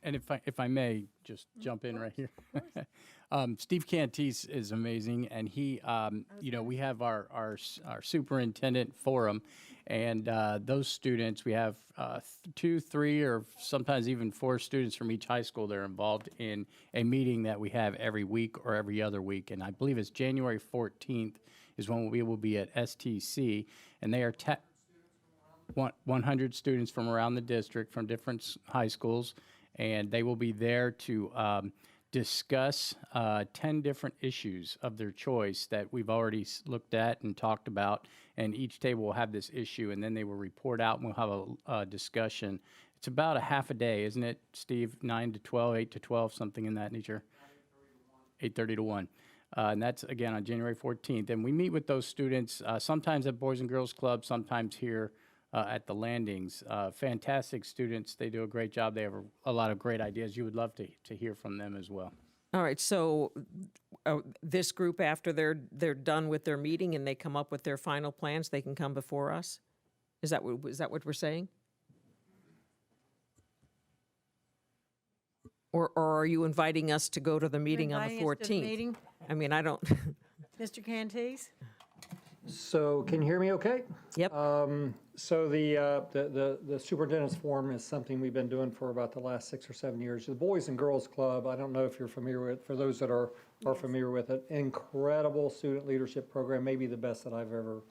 And if I may just jump in right here. Steve Cantis is amazing, and he, we have our superintendent forum, and those students, we have 2, 3, or sometimes even 4 students from each high school that are involved in a meeting that we have every week or every other week, and I believe it's January 14th is when we will be at STC, and they are 100 students from around the district from different high schools, and they will be there to discuss 10 different issues of their choice that we've already looked at and talked about, and each table will have this issue, and then they will report out, and we'll have a discussion. It's about a half a day, isn't it, Steve? 9 to 12, 8 to 12, something in that nature? 8:30 to 1. And that's, again, on January 14th. And we meet with those students sometimes at Boys and Girls Club, sometimes here at the landings. Fantastic students. They do a great job. They have a lot of great ideas. You would love to hear from them as well. All right, so this group, after they're done with their meeting and they come up with their final plans, they can come before us? Is that what we're saying? Or are you inviting us to go to the meeting on the inviting us to the 14th? meeting? I mean, I don't. Mr. Canties? So can you hear me okay? Yep. So the superintendent's forum is something we've been doing for about the last 6 or 7 years. The Boys and Girls Club, I don't know if you're familiar with, for those that are familiar with it, incredible student leadership program, maybe the best that I've ever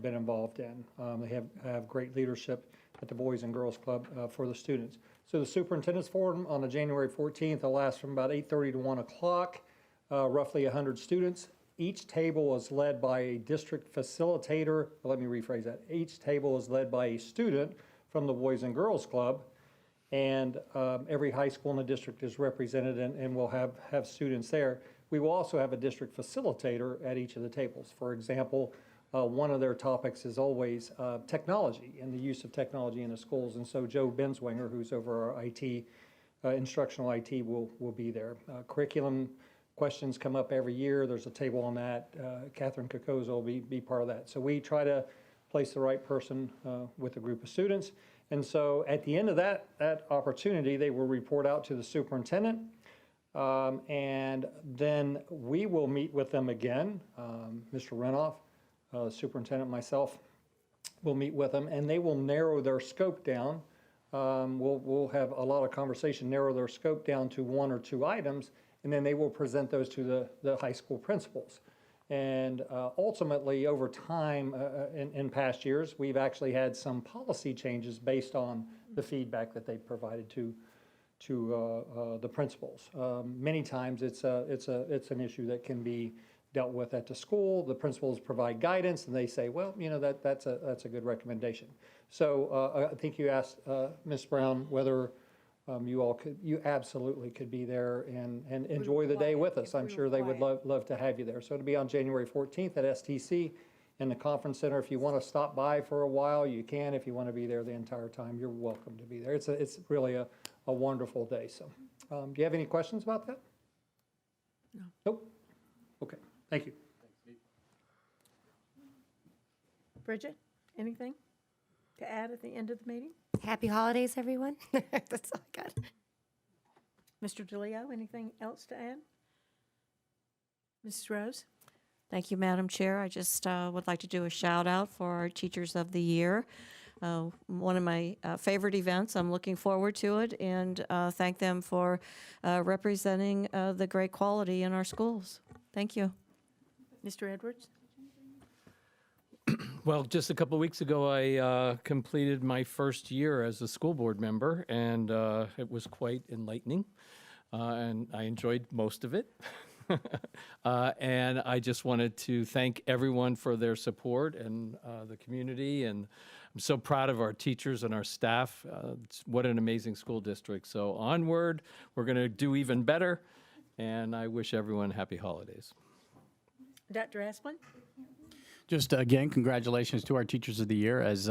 been involved in. They have great leadership at the Boys and Girls Club for the students. So the Superintendent's Forum on the January 14th will last from about 8:30 to 1 o'clock, roughly 100 students. Each table is led by a district facilitator. Let me rephrase that. Each table is led by a student from the Boys and Girls Club, and every high school in the district is represented, and we'll have students there. We will also have a district facilitator at each of the tables. For example, one of their topics is always technology and the use of technology in the schools. And so Joe Benswinger, who's over our IT, instructional IT, will be there. Curriculum questions come up every year. There's a table on that. Catherine Kokoza will be part of that. So we try to place the right person with a group of students. And so at the end of that opportunity, they will report out to the superintendent. And then we will meet with them again. Mr. Renoff, superintendent, myself, will meet with them, and they will narrow their scope down. We'll have a lot of conversation, narrow their scope down to 1 or 2 items, and then they will present those to the high school principals. And ultimately, over time, in past years, we've actually had some policy changes based on the feedback that they provided to the principals. Many times, it's an issue that can be dealt with at the school. The principals provide guidance, and they say, well, you know, that's a good recommendation. So I think you asked Ms. Brown whether you absolutely could be there and enjoy the day with us. I'm sure they would love to have you there. So it'll be on January 14th at STC in the conference center. If you want to stop by for a while, you can. If you want to be there the entire time, you're welcome to be there. It's really a wonderful day. So do you have any questions about that? No. Nope. Okay. Thank you. Bridget, anything to add at the end of the meeting? Happy holidays, everyone. That's all I got. Mr. DeLeo, anything else to add? Mrs. Rose? Thank you, Madam Chair. I just would like to do a shout out for our Teachers of the Year. One of my favorite events. I'm looking forward to it, and thank them for representing the great quality in our schools. Thank you. Mr. Edwards? Well, just a couple of weeks ago, I completed my first year as a school board member, and it was quite enlightening, and I enjoyed most of it. And I just wanted to thank everyone for their support and the community, and I'm so proud of our teachers and our staff. What an amazing school district. So onward, we're going to do even better, and I wish everyone happy holidays. Dr. Asplin? Just again, congratulations to our Teachers of the Year. As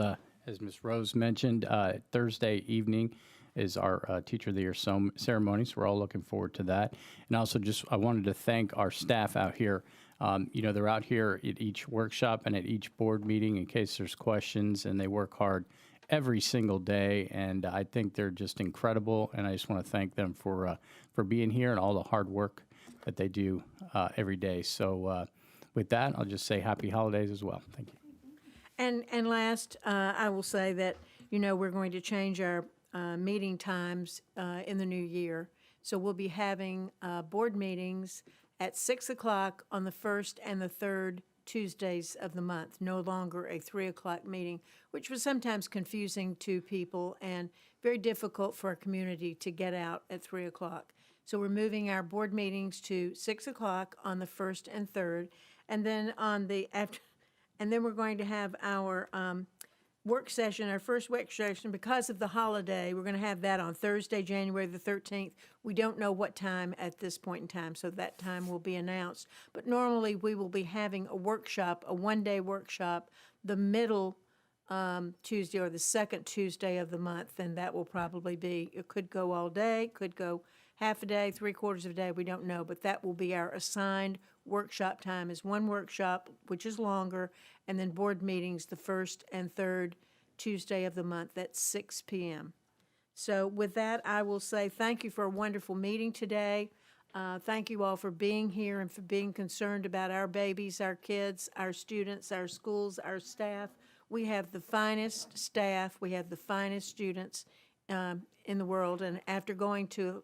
Ms. Rose mentioned, Thursday evening is our Teacher of the Year ceremony, so we're all looking forward to that. And also I wanted to thank our staff out here. They're out here at each workshop and at each board meeting in case there's questions, and they work hard every single day, and I think they're just incredible, and I just want to thank them for being here and all the hard work that they do every day. So with that, I'll just say happy holidays as well. Thank you. And last, I will say that, we're going to change our meeting times in the new year. So we'll be having board meetings at 6 o'clock on the first and the third Tuesdays of the month, no longer a 3 o'clock meeting, which was sometimes confusing to people and very difficult for our community to get out at 3 o'clock. So we're moving our board meetings to 6 o'clock on the first and third, and then we're going to have our work session, our first work session, because of the holiday. We're going to have that on Thursday, January the 13th. We don't know what time at this point in time, so that time will be announced. But normally we will be having a workshop, a one-day workshop, the middle Tuesday or the second Tuesday of the month, and that will probably be, it could go all day, could go half a day, 3/4 of a day, we don't know, but that will be our assigned workshop time, is one workshop, which is longer, and then board meetings the first and third Tuesday of the month at 6 p.m. So with that, I will say thank you for a wonderful meeting today. Thank you all for being here and for being concerned about our babies, our kids, our students, our schools, our staff. We have the finest staff, we have the finest students in the world, and after going to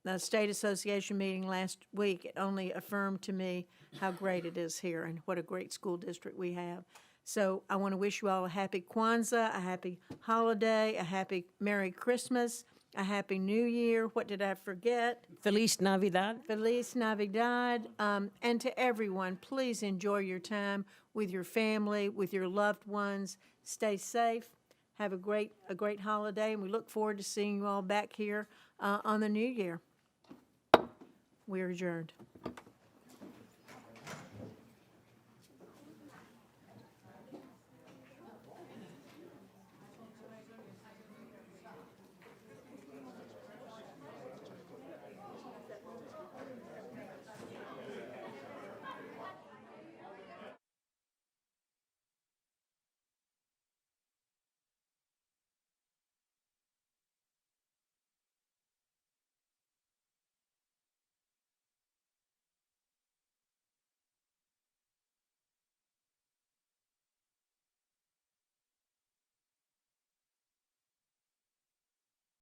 the State Association meeting last week, it only affirmed to me how great it is here and what a great school district we have. So I want to wish you all a happy Kwanzaa, a happy holiday, a happy Merry Christmas, a happy New Year. What did I forget? Feliz Navidad. Feliz Navidad. And to everyone, please enjoy your time with your family, with your loved ones. Stay safe. Have a great holiday, and we look forward to seeing you all back here on the new year. We're adjourned.